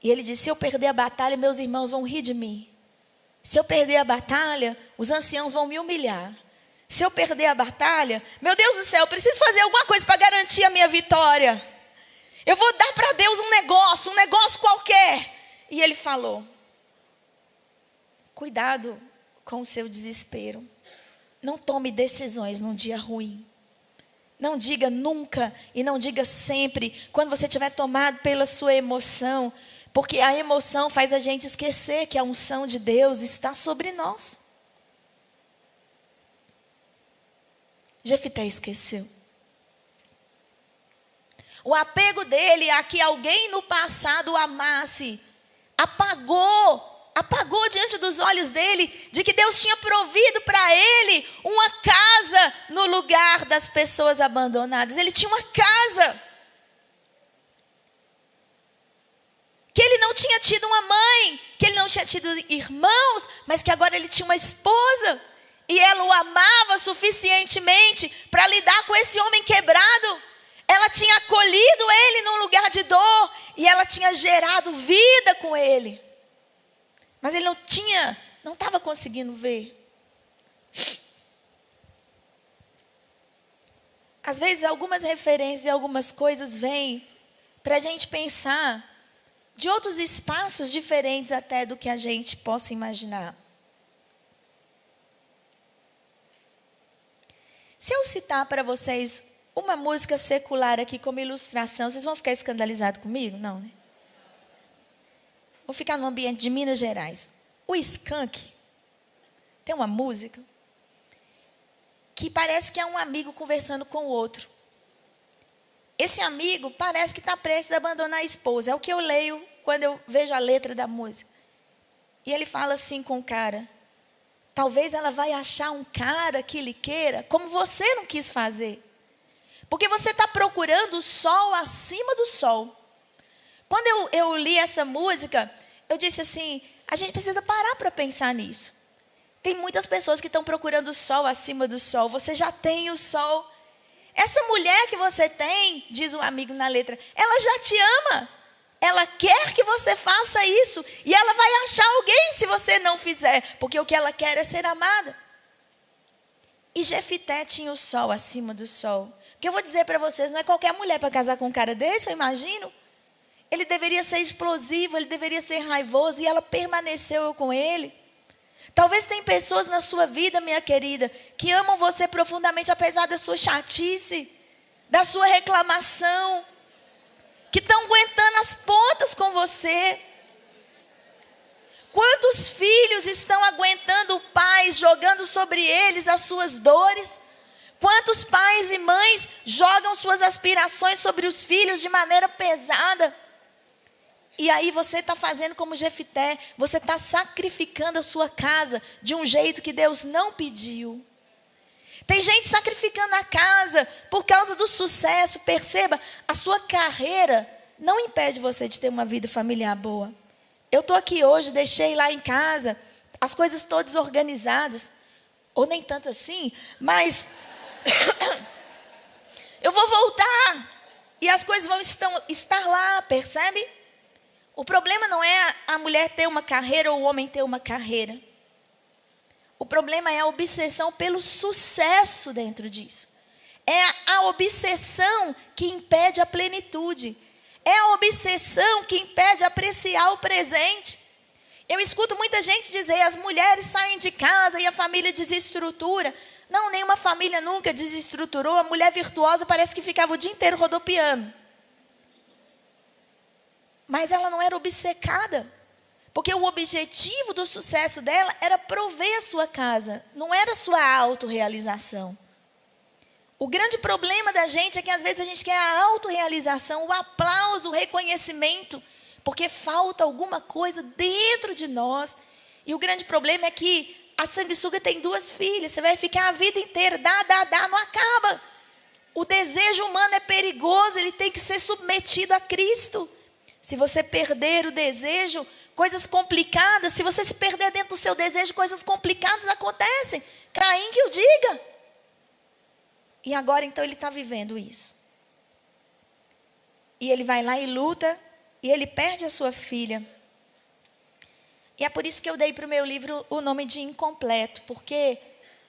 B: E ele disse, se eu perder a batalha, meus irmãos vão rir de mim. Se eu perder a batalha, os anciãos vão me humilhar. Se eu perder a batalha, meu Deus do céu, eu preciso fazer alguma coisa para garantir a minha vitória. Eu vou dar para Deus um negócio qualquer. E ele falou, cuidado com o seu desespero. Não tome decisões num dia ruim. Não diga nunca e não diga sempre, quando você estiver tomado pela sua emoção. Porque a emoção faz a gente esquecer que a unção de Deus está sobre nós. Jefté esqueceu. O apego dele a que alguém no passado o amasse, apagou diante dos olhos dele, de que Deus tinha provido para ele uma casa no lugar das pessoas abandonadas. Ele tinha uma casa. Que ele não tinha tido uma mãe, que ele não tinha tido irmãos, mas que agora ele tinha uma esposa. E ela o amava suficientemente para lidar com esse homem quebrado. Ela tinha acolhido ele num lugar de dor. E ela tinha gerado vida com ele. Mas ele não estava conseguindo ver. Às vezes algumas referências e algumas coisas vêm para a gente pensar de outros espaços diferentes até do que a gente possa imaginar. Se eu citar para vocês uma música secular aqui como ilustração, vocês vão ficar escandalizados comigo? Não, né? Vou ficar no ambiente de Minas Gerais. O Skank tem uma música que parece que é um amigo conversando com o outro. Esse amigo parece que está prestes a abandonar a esposa. É o que eu leio quando eu vejo a letra da música. E ele fala assim com o cara. Talvez ela vai achar um cara que lhe queira como você não quis fazer. Porque você está procurando o sol acima do sol. Quando eu li essa música, eu disse assim, a gente precisa parar para pensar nisso. Tem muitas pessoas que estão procurando o sol acima do sol. Você já tem o sol. Essa mulher que você tem, diz um amigo na letra, ela já te ama. Ela quer que você faça isso. E ela vai achar alguém se você não fizer. Porque o que ela quer é ser amada. E Jefité tinha o sol acima do sol. O que eu vou dizer para vocês, não é qualquer mulher para casar com um cara desse, eu imagino. Ele deveria ser explosivo, ele deveria ser raivoso. E ela permaneceu com ele. Talvez tem pessoas na sua vida, minha querida, que amam você profundamente, apesar da sua chatice, da sua reclamação, que estão aguentando as pontas com você. Quantos filhos estão aguentando pais, jogando sobre eles as suas dores? Quantos pais e mães jogam suas aspirações sobre os filhos de maneira pesada? E aí você está fazendo como Jefité, você está sacrificando a sua casa de um jeito que Deus não pediu. Tem gente sacrificando a casa por causa do sucesso. Perceba, a sua carreira não impede você de ter uma vida familiar boa. Eu estou aqui hoje, deixei lá em casa as coisas todas organizadas. Ou nem tanto assim, mas eu vou voltar e as coisas vão estar lá, percebe? O problema não é a mulher ter uma carreira ou o homem ter uma carreira. O problema é a obsessão pelo sucesso dentro disso. É a obsessão que impede a plenitude. É a obsessão que impede apreciar o presente. Eu escuto muita gente dizer, as mulheres saem de casa e a família desestrutura. Não, nenhuma família nunca desestruturou. A mulher virtuosa parece que ficava o dia inteiro rodopiando. Mas ela não era obcecada. Porque o objetivo do sucesso dela era prover a sua casa. Não era a sua autorrealização. O grande problema da gente é que às vezes a gente quer a autorrealização, o aplauso, o reconhecimento. Porque falta alguma coisa dentro de nós. E o grande problema é que a sanguessuga tem 2 filhas. Você vai ficar a vida inteira, dá, não acaba. O desejo humano é perigoso, ele tem que ser submetido a Cristo. Se você perder o desejo, coisas complicadas, se você se perder dentro do seu desejo, coisas complicadas acontecem. Caim que o diga. E agora então ele está vivendo isso. E ele vai lá e luta, e ele perde a sua filha. E é por isso que eu dei para o meu livro o nome de Incompleto, porque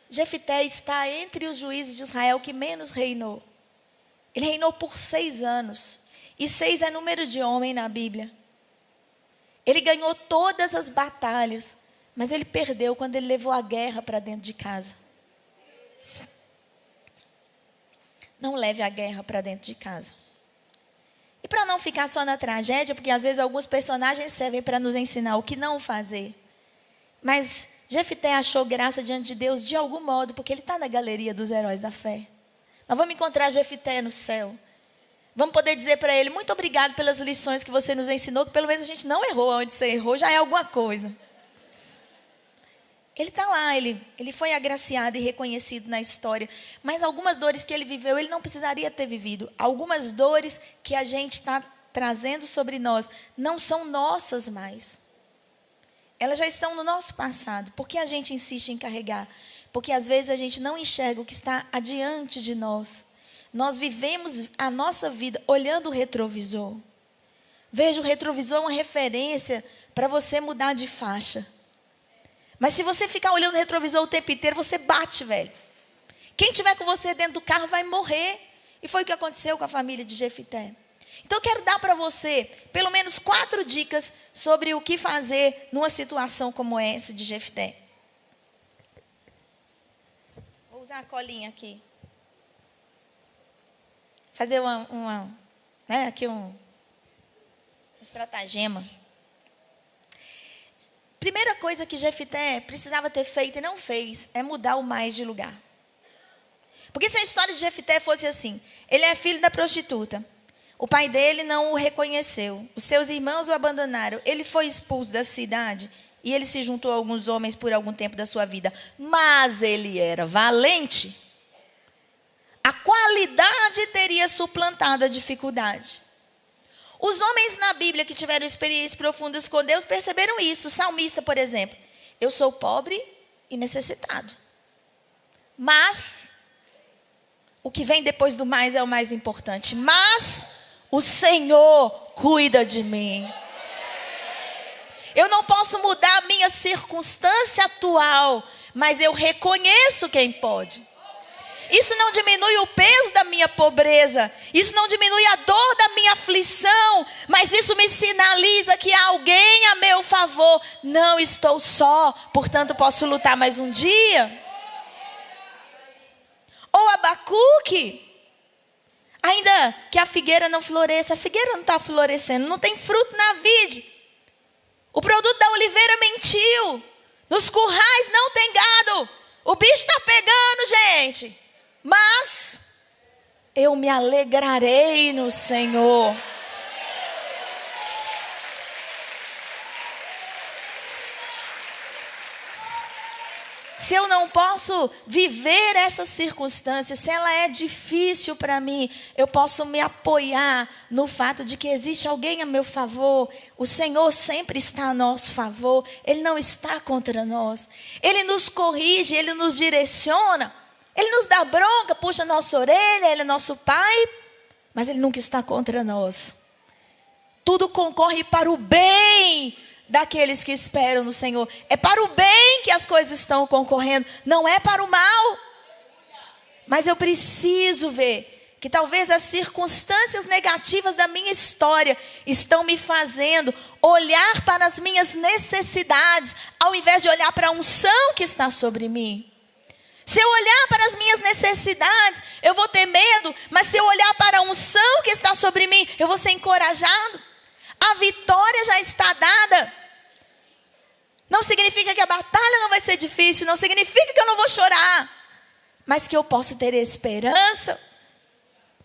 B: Jefité está entre os juízes de Israel que menos reinou. Ele reinou por 6 anos. E 6 é número de homem na Bíblia. Ele ganhou todas as batalhas, mas ele perdeu quando ele levou a guerra para dentro de casa. Não leve a guerra para dentro de casa. E para não ficar só na tragédia, porque às vezes alguns personagens servem para nos ensinar o que não fazer. Mas Jefité achou graça diante de Deus de algum modo, porque ele está na galeria dos heróis da fé. Nós vamos encontrar Jefité no céu. Vamos poder dizer para ele, muito obrigado pelas lições que você nos ensinou, que pelo menos a gente não errou onde você errou, já é alguma coisa. Ele está lá, ele foi agraciado e reconhecido na história. Mas algumas dores que ele viveu, ele não precisaria ter vivido. Algumas dores que a gente está trazendo sobre nós, não são nossas mais. Elas já estão no nosso passado. Por que a gente insiste em carregar? Porque às vezes a gente não enxerga o que está adiante de nós. Nós vivemos a nossa vida olhando o retrovisor. Veja, o retrovisor é uma referência para você mudar de faixa. Mas se você ficar olhando o retrovisor o tempo inteiro, você bate, velho. Quem tiver com você dentro do carro vai morrer. E foi o que aconteceu com a família de Jefité. Então eu quero dar para você pelo menos 4 dicas sobre o que fazer numa situação como essa de Jefité. Vou usar a colinha aqui. Fazer aqui um estratagema. Primeira coisa que Jefité precisava ter feito e não fez é mudar o mais de lugar. Porque se a história de Jefité fosse assim, ele é filho da prostituta, o pai dele não o reconheceu, os seus irmãos o abandonaram, ele foi expulso da cidade e ele se juntou a alguns homens por algum tempo da sua vida, mas ele era valente. A qualidade teria suplantado a dificuldade. Os homens na Bíblia que tiveram experiências profundas com Deus perceberam isso. O salmista, por exemplo. Eu sou pobre e necessitado. Mas, o que vem depois do mais é o mais importante. Mas, o Senhor cuida de mim. Eu não posso mudar a minha circunstância atual, mas eu reconheço quem pode. Isso não diminui o peso da minha pobreza. Isso não diminui a dor da minha aflição. Mas isso me sinaliza que há alguém a meu favor. Não estou só, portanto posso lutar mais um dia. Ou Abacuque. Ainda que a figueira não floresça. A figueira não está florescendo. Não tem fruto na vide. O produto da oliveira mentiu. Nos currais não tem gado. O bicho está pegando, gente. Mas eu me alegrarei no Senhor. Se eu não posso viver essa circunstância, se ela é difícil para mim, eu posso me apoiar no fato de que existe alguém a meu favor. O Senhor sempre está a nosso favor. Ele não está contra nós. Ele nos corrige, Ele nos direciona. Ele nos dá bronca, puxa a nossa orelha, Ele é nosso Pai. Mas Ele nunca está contra nós. Tudo concorre para o bem daqueles que esperam no Senhor. É para o bem que as coisas estão concorrendo, não é para o mal. Mas eu preciso ver que talvez as circunstâncias negativas da minha história estão me fazendo olhar para as minhas necessidades, ao invés de olhar para a unção que está sobre mim. Se eu olhar para as minhas necessidades, eu vou ter medo, mas se eu olhar para a unção que está sobre mim, eu vou ser encorajado. A vitória já está dada. Não significa que a batalha não vai ser difícil, não significa que eu não vou chorar, mas que eu posso ter esperança.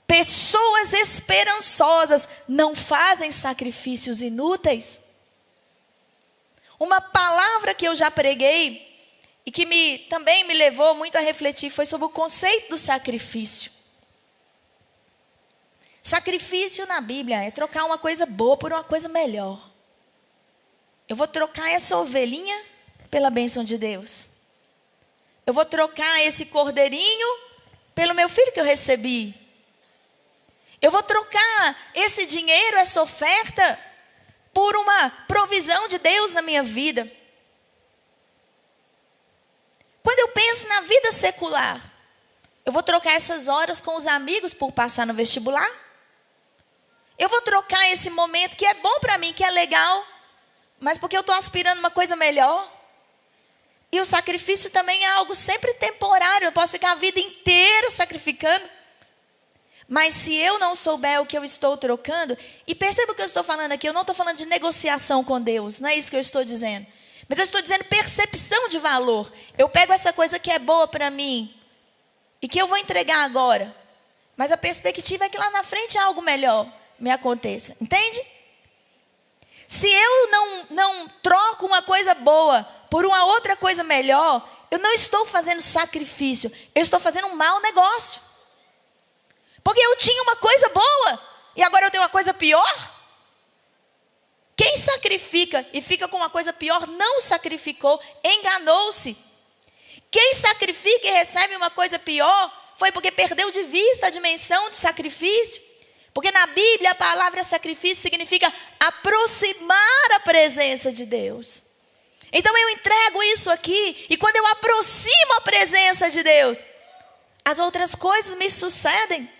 B: Pessoas esperançosas não fazem sacrifícios inúteis. Uma palavra que eu já preguei e que também me levou muito a refletir foi sobre o conceito do sacrifício. Sacrifício na Bíblia é trocar uma coisa boa por uma coisa melhor. Eu vou trocar essa ovelhinha pela bênção de Deus. Eu vou trocar esse cordeirinho pelo meu filho que eu recebi. Eu vou trocar esse dinheiro, essa oferta, por uma provisão de Deus na minha vida. Quando eu penso na vida secular, eu vou trocar essas horas com os amigos por passar no vestibular? Eu vou trocar esse momento que é bom para mim, que é legal, mas porque eu estou aspirando uma coisa melhor? E o sacrifício também é algo sempre temporário. Eu posso ficar a vida inteira sacrificando. Mas se eu não souber o que eu estou trocando, e perceba o que eu estou falando aqui, eu não estou falando de negociação com Deus, não é isso que eu estou dizendo. Mas eu estou dizendo percepção de valor. Eu pego essa coisa que é boa para mim e que eu vou entregar agora, mas a perspectiva é que lá na frente algo melhor me aconteça. Entende? Se eu não troco uma coisa boa por uma outra coisa melhor, eu não estou fazendo sacrifício, eu estou fazendo um mau negócio. Porque eu tinha uma coisa boa e agora eu tenho uma coisa pior. Quem sacrifica e fica com uma coisa pior não sacrificou, enganou-se. Quem sacrifica e recebe uma coisa pior foi porque perdeu de vista a dimensão do sacrifício. Porque na Bíblia a palavra sacrifício significa aproximar a presença de Deus. Então eu entrego isso aqui e quando eu aproximo a presença de Deus, as outras coisas me sucedem.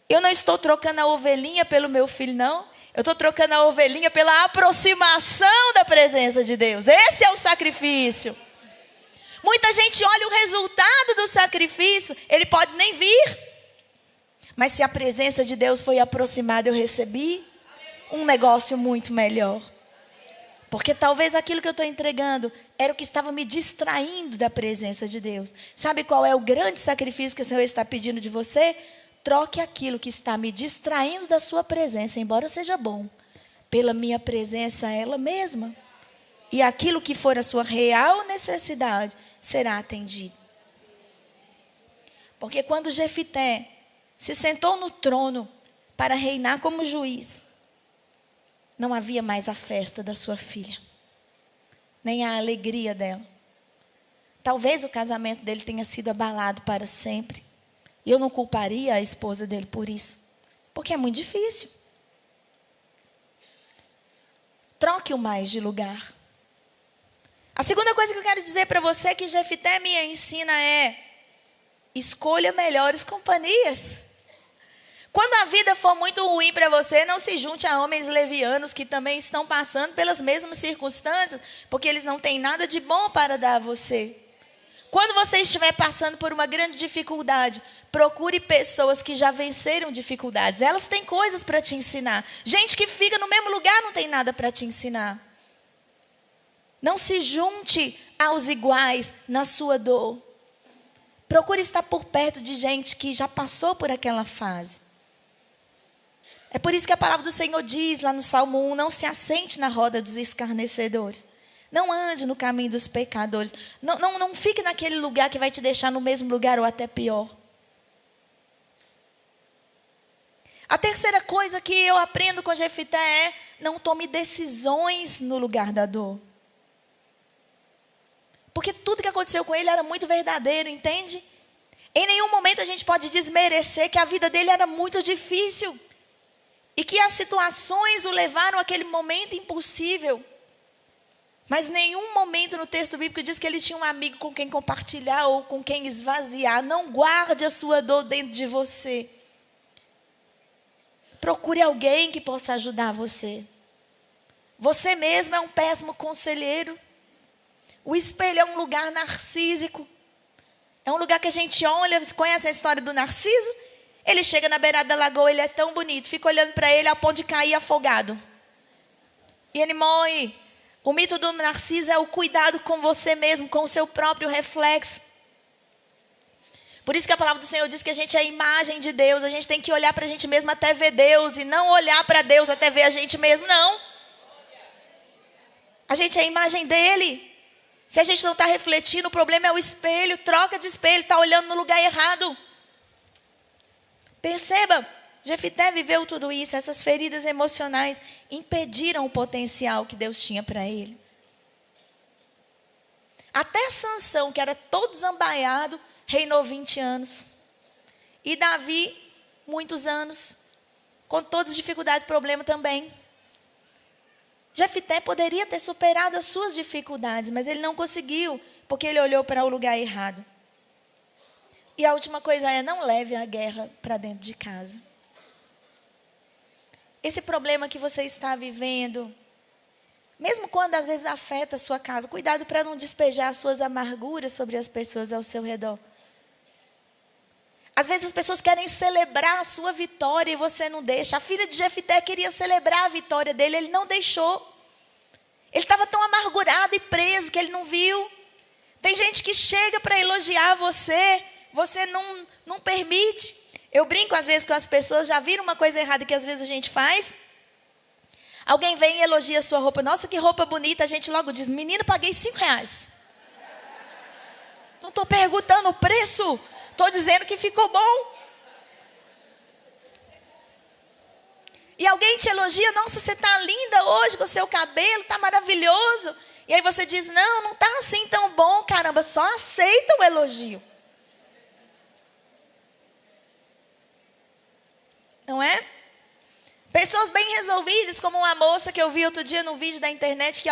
B: Eu não estou trocando a ovelhinha pelo meu filho, não. Eu estou trocando a ovelhinha pela aproximação da presença de Deus. Esse é o sacrifício. Muita gente olha o resultado do sacrifício, ele pode nem vir. Mas se a presença de Deus foi aproximada, eu recebi um negócio muito melhor. Porque talvez aquilo que eu estou entregando era o que estava me distraindo da presença de Deus. Sabe qual é o grande sacrifício que o Senhor está pedindo de você? Troque aquilo que está me distraindo da sua presença, embora seja bom, pela minha presença ela mesma. E aquilo que for a sua real necessidade será atendido. Porque quando Jefité se sentou no trono para reinar como juiz, não havia mais a festa da sua filha, nem a alegria dela. Talvez o casamento dele tenha sido abalado para sempre. E eu não culparia a esposa dele por isso, porque é muito difícil. Troque-o mais de lugar. A segunda coisa que eu quero dizer para você que Jefité me ensina é: escolha melhores companhias. Quando a vida for muito ruim para você, não se junte a homens levianos que também estão passando pelas mesmas circunstâncias, porque eles não têm nada de bom para dar a você. Quando você estiver passando por uma grande dificuldade, procure pessoas que já venceram dificuldades. Elas têm coisas para te ensinar. Gente que fica no mesmo lugar não tem nada para te ensinar. Não se junte aos iguais na sua dor. Procure estar por perto de gente que já passou por aquela fase. É por isso que a palavra do Senhor diz lá no Salmo 1, não se assente na roda dos escarnecedores. Não ande no caminho dos pecadores. Não fique naquele lugar que vai te deixar no mesmo lugar ou até pior. A terceira coisa que eu aprendo com Jefité é: não tome decisões no lugar da dor. Porque tudo que aconteceu com ele era muito verdadeiro, entende? Em nenhum momento a gente pode desmerecer que a vida dele era muito difícil. E que as situações o levaram àquele momento impossível. Mas nenhum momento no texto bíblico diz que ele tinha um amigo com quem compartilhar ou com quem esvaziar. Não guarde a sua dor dentro de você. Procure alguém que possa ajudar você. Você mesmo é um péssimo conselheiro. O espelho é um lugar narcísico. É um lugar que a gente olha, conhece a história do Narciso? Ele chega na beirada da lagoa, ele é tão bonito, fica olhando para ele a ponto de cair afogado. E ele morre. O mito do Narciso é o cuidado com você mesmo, com o seu próprio reflexo. Por isso que a palavra do Senhor diz que a gente é a imagem de Deus. A gente tem que olhar para a gente mesmo até ver Deus. E não olhar para Deus até ver a gente mesmo, não. A gente é a imagem dele. Se a gente não está refletindo, o problema é o espelho. Troca de espelho, está olhando no lugar errado. Perceba, Jefité viveu tudo isso. Essas feridas emocionais impediram o potencial que Deus tinha para ele. Até Sansão, que era todo zambaiado, reinou 20 anos. E Davi, muitos anos, com todas as dificuldades e problemas também. Jefité poderia ter superado as suas dificuldades, mas ele não conseguiu, porque ele olhou para o lugar errado. E a última coisa é: não leve a guerra para dentro de casa. Esse problema que você está vivendo, mesmo quando às vezes afeta a sua casa, cuidado para não despejar as suas amarguras sobre as pessoas ao seu redor. Às vezes as pessoas querem celebrar a sua vitória e você não deixa. A filha de Jefité queria celebrar a vitória dele, ele não deixou. Ele estava tão amargurado e preso que ele não viu. Tem gente que chega para elogiar você, você não permite. Eu brinco às vezes com as pessoas, já viram uma coisa errada que às vezes a gente faz? Alguém vem e elogia a sua roupa. Nossa, que roupa bonita. A gente logo diz: menina, paguei R$5. Não estou perguntando o preço. Estou dizendo que ficou bom. E alguém te elogia: nossa, você está linda hoje com o seu cabelo, está maravilhoso. E aí você diz: não está assim tão bom, caramba, só aceita o elogio. Não é? Pessoas bem resolvidas, como uma moça que eu vi outro dia num vídeo da internet, que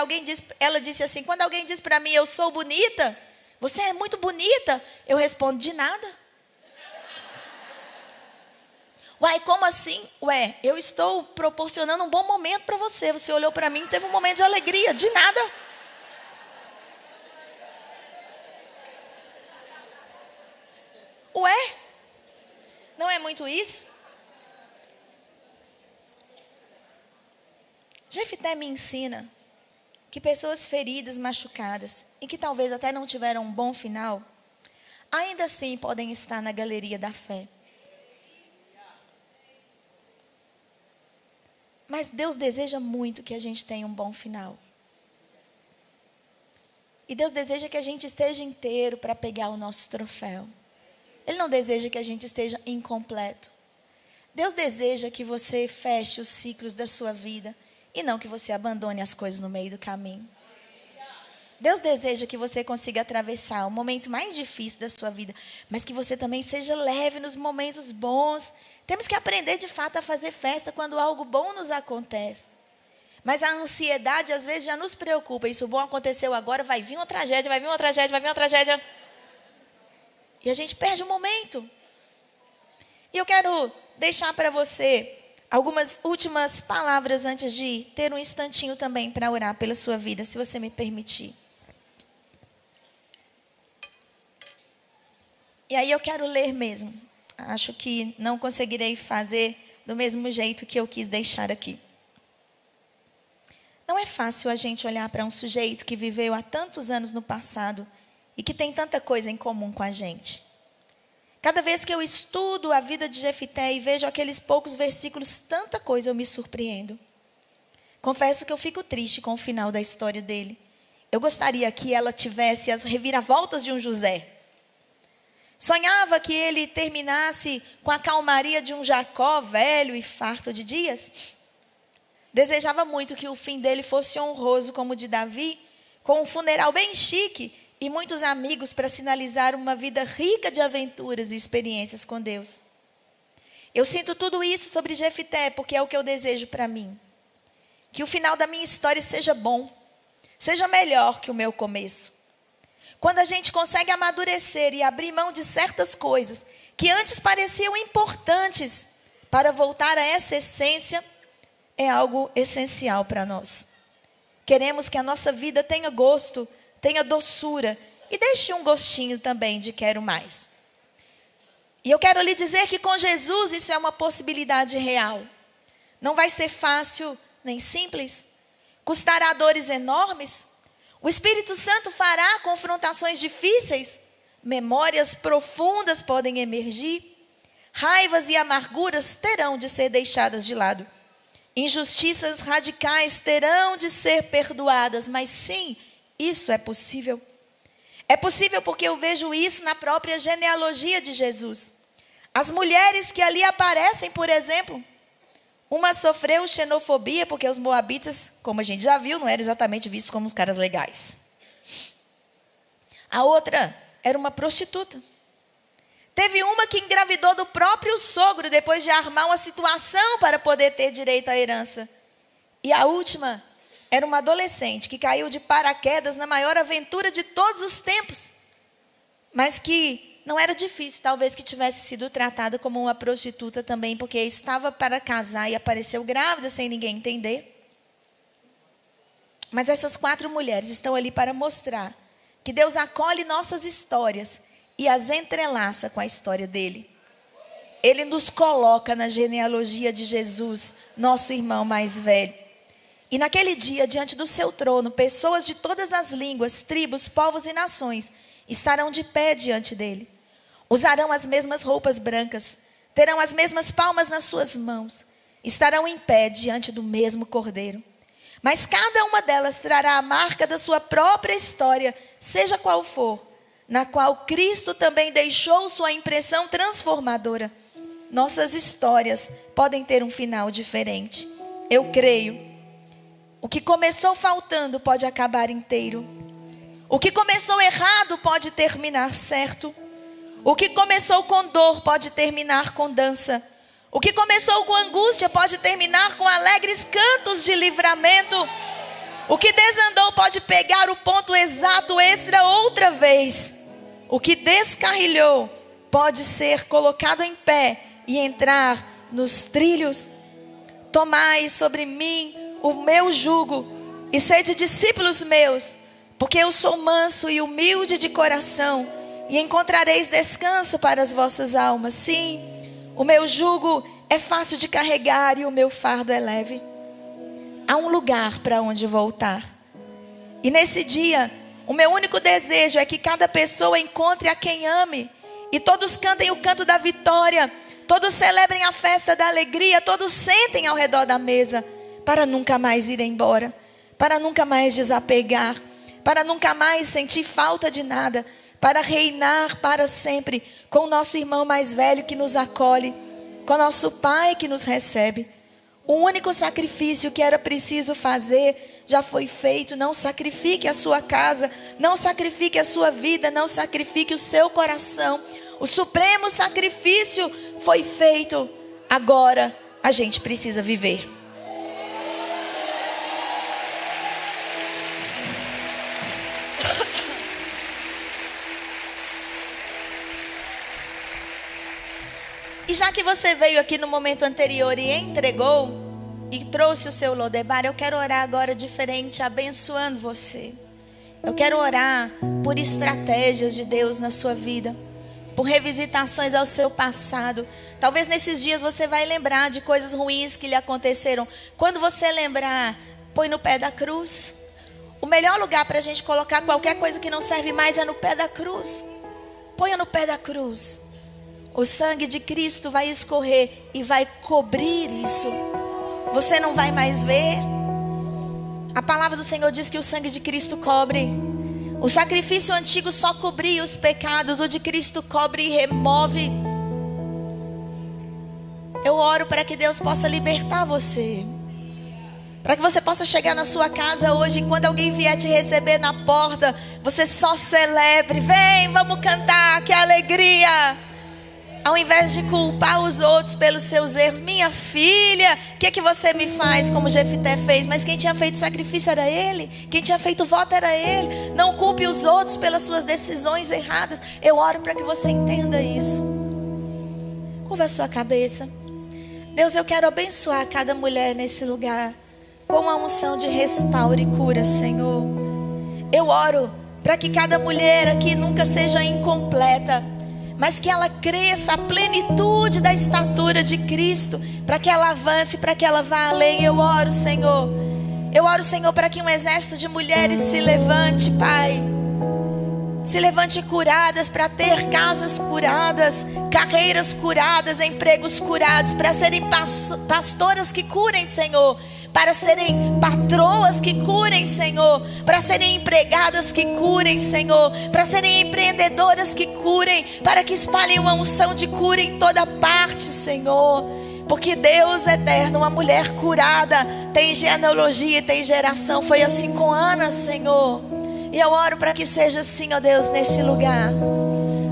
B: ela disse assim: quando alguém diz para mim, eu sou bonita, você é muito bonita, eu respondo: de nada. Uai, como assim? Ué, eu estou proporcionando um bom momento para você. Você olhou para mim e teve um momento de alegria. De nada. Ué, não é muito isso? Jefité me ensina que pessoas feridas, machucadas e que talvez até não tiveram um bom final, ainda assim podem estar na galeria da fé. Mas Deus deseja muito que a gente tenha um bom final. E Deus deseja que a gente esteja inteiro para pegar o nosso troféu. Ele não deseja que a gente esteja incompleto. Deus deseja que você feche os ciclos da sua vida, e não que você abandone as coisas no meio do caminho. Deus deseja que você consiga atravessar o momento mais difícil da sua vida, mas que você também seja leve nos momentos bons. Temos que aprender de fato a fazer festa quando algo bom nos acontece. Mas a ansiedade às vezes já nos preocupa. Isso bom aconteceu agora, vai vir uma tragédia, vai vir uma tragédia, vai vir uma tragédia. E a gente perde o momento. E eu quero deixar para você algumas últimas palavras antes de ter um instantinho também para orar pela sua vida, se você me permitir. E aí eu quero ler mesmo. Acho que não conseguirei fazer do mesmo jeito que eu quis deixar aqui. Não é fácil a gente olhar para um sujeito que viveu há tantos anos no passado e que tem tanta coisa em comum com a gente. Cada vez que eu estudo a vida de Jefité e vejo aqueles poucos versículos, tanta coisa eu me surpreendo. Confesso que eu fico triste com o final da história dele. Eu gostaria que ela tivesse as reviravoltas de um José. Sonhava que ele terminasse com a calmaria de um Jacó velho e farto de dias. Desejava muito que o fim dele fosse honroso como o de Davi, com um funeral bem chique e muitos amigos para sinalizar uma vida rica de aventuras e experiências com Deus. Eu sinto tudo isso sobre Jefité porque é o que eu desejo para mim. Que o final da minha história seja bom, seja melhor que o meu começo. Quando a gente consegue amadurecer e abrir mão de certas coisas que antes pareciam importantes para voltar a essa essência, é algo essencial para nós. Queremos que a nossa vida tenha gosto, tenha doçura e deixe um gostinho também de quero mais. E eu quero lhe dizer que com Jesus isso é uma possibilidade real. Não vai ser fácil nem simples, custará dores enormes. O Espírito Santo fará confrontações difíceis, memórias profundas podem emergir, raivas e amarguras terão de ser deixadas de lado. Injustiças radicais terão de ser perdoadas, mas sim, isso é possível. É possível porque eu vejo isso na própria genealogia de Jesus. As mulheres que ali aparecem, por exemplo, uma sofreu xenofobia porque os moabitas, como a gente já viu, não eram exatamente vistos como os caras legais. A outra era uma prostituta. Teve uma que engravidou do próprio sogro depois de armar uma situação para poder ter direito à herança. E a última era uma adolescente que caiu de paraquedas na maior aventura de todos os tempos. Mas que não era difícil, talvez, que tivesse sido tratada como uma prostituta também, porque estava para casar e apareceu grávida sem ninguém entender. Mas essas 4 mulheres estão ali para mostrar que Deus acolhe nossas histórias e as entrelaça com a história dele. Ele nos coloca na genealogia de Jesus, nosso irmão mais velho. E naquele dia, diante do seu trono, pessoas de todas as línguas, tribos, povos e nações estarão de pé diante dele. Usarão as mesmas roupas brancas, terão as mesmas palmas nas suas mãos, estarão em pé diante do mesmo Cordeiro. Mas cada uma delas trará a marca da sua própria história, seja qual for, na qual Cristo também deixou sua impressão transformadora. Nossas histórias podem ter um final diferente. Eu creio. O que começou faltando pode acabar inteiro. O que começou errado pode terminar certo. O que começou com dor pode terminar com dança. O que começou com angústia pode terminar com alegres cantos de livramento. O que desandou pode pegar o ponto exato extra outra vez. O que descarrilhou pode ser colocado em pé e entrar nos trilhos. Tomai sobre mim o meu jugo e sede discípulos meus, porque eu sou manso e humilde de coração, e encontrareis descanso para as vossas almas. Sim, o meu jugo é fácil de carregar e o meu fardo é leve. Há um lugar para onde voltar. E nesse dia, o meu único desejo é que cada pessoa encontre a quem ame. E todos cantem o canto da vitória. Todos celebrem a festa da alegria. Todos sentem ao redor da mesa. Para nunca mais ir embora. Para nunca mais desapegar. Para nunca mais sentir falta de nada. Para reinar para sempre com o nosso irmão mais velho que nos acolhe. Com o nosso Pai que nos recebe. O único sacrifício que era preciso fazer já foi feito. Não sacrifique a sua casa, não sacrifique a sua vida, não sacrifique o seu coração. O supremo sacrifício foi feito. Agora a gente precisa viver. E já que você veio aqui no momento anterior e entregou e trouxe o seu Lodebar, eu quero orar agora diferente, abençoando você. Eu quero orar por estratégias de Deus na sua vida, por revisitações ao seu passado. Talvez nesses dias você vai lembrar de coisas ruins que lhe aconteceram. Quando você lembrar, põe no pé da cruz. O melhor lugar para a gente colocar qualquer coisa que não serve mais é no pé da cruz. Ponha no pé da cruz. O sangue de Cristo vai escorrer e vai cobrir isso. Você não vai mais ver. A palavra do Senhor diz que o sangue de Cristo cobre. O sacrifício antigo só cobria os pecados. O de Cristo cobre e remove. Eu oro para que Deus possa libertar você. Para que você possa chegar na sua casa hoje e quando alguém vier te receber na porta, você só celebre. Vem, vamos cantar, que alegria. Ao invés de culpar os outros pelos seus erros. Minha filha, o que você me faz como Jefité fez? Mas quem tinha feito sacrifício era ele. Quem tinha feito voto era ele. Não culpe os outros pelas suas decisões erradas. Eu oro para que você entenda isso. Curva a sua cabeça. Deus, eu quero abençoar cada mulher nesse lugar com a unção de restauro e cura, Senhor. Eu oro para que cada mulher aqui nunca seja incompleta, mas que ela cresça a plenitude da estatura de Cristo, para que ela avance, para que ela vá além. Eu oro, Senhor. Eu oro, Senhor, para que um exército de mulheres se levante, Pai. Se levante curadas, para ter casas curadas, carreiras curadas, empregos curados, para serem pastoras que curem, Senhor. Para serem patroas que curem, Senhor. Para serem empregadas que curem, Senhor. Para serem empreendedoras que curem. Para que espalhem uma unção de cura em toda parte, Senhor. Porque Deus eterno, uma mulher curada tem genealogia e tem geração. Foi assim com Ana, Senhor. E eu oro para que seja assim, ó Deus, nesse lugar.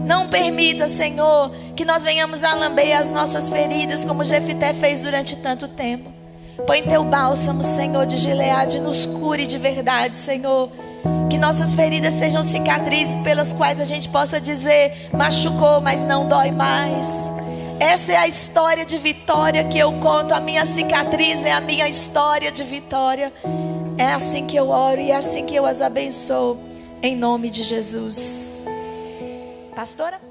B: Não permita, Senhor, que nós venhamos a lamber as nossas feridas como Jefité fez durante tanto tempo. Põe teu bálsamo, Senhor, de Gileade, nos cure de verdade, Senhor. Que nossas feridas sejam cicatrizes pelas quais a gente possa dizer: machucou, mas não dói mais. Essa é a história de vitória que eu conto. A minha cicatriz é a minha história de vitória. É assim que eu oro e é assim que eu as abençoo. Em nome de Jesus. Pastora?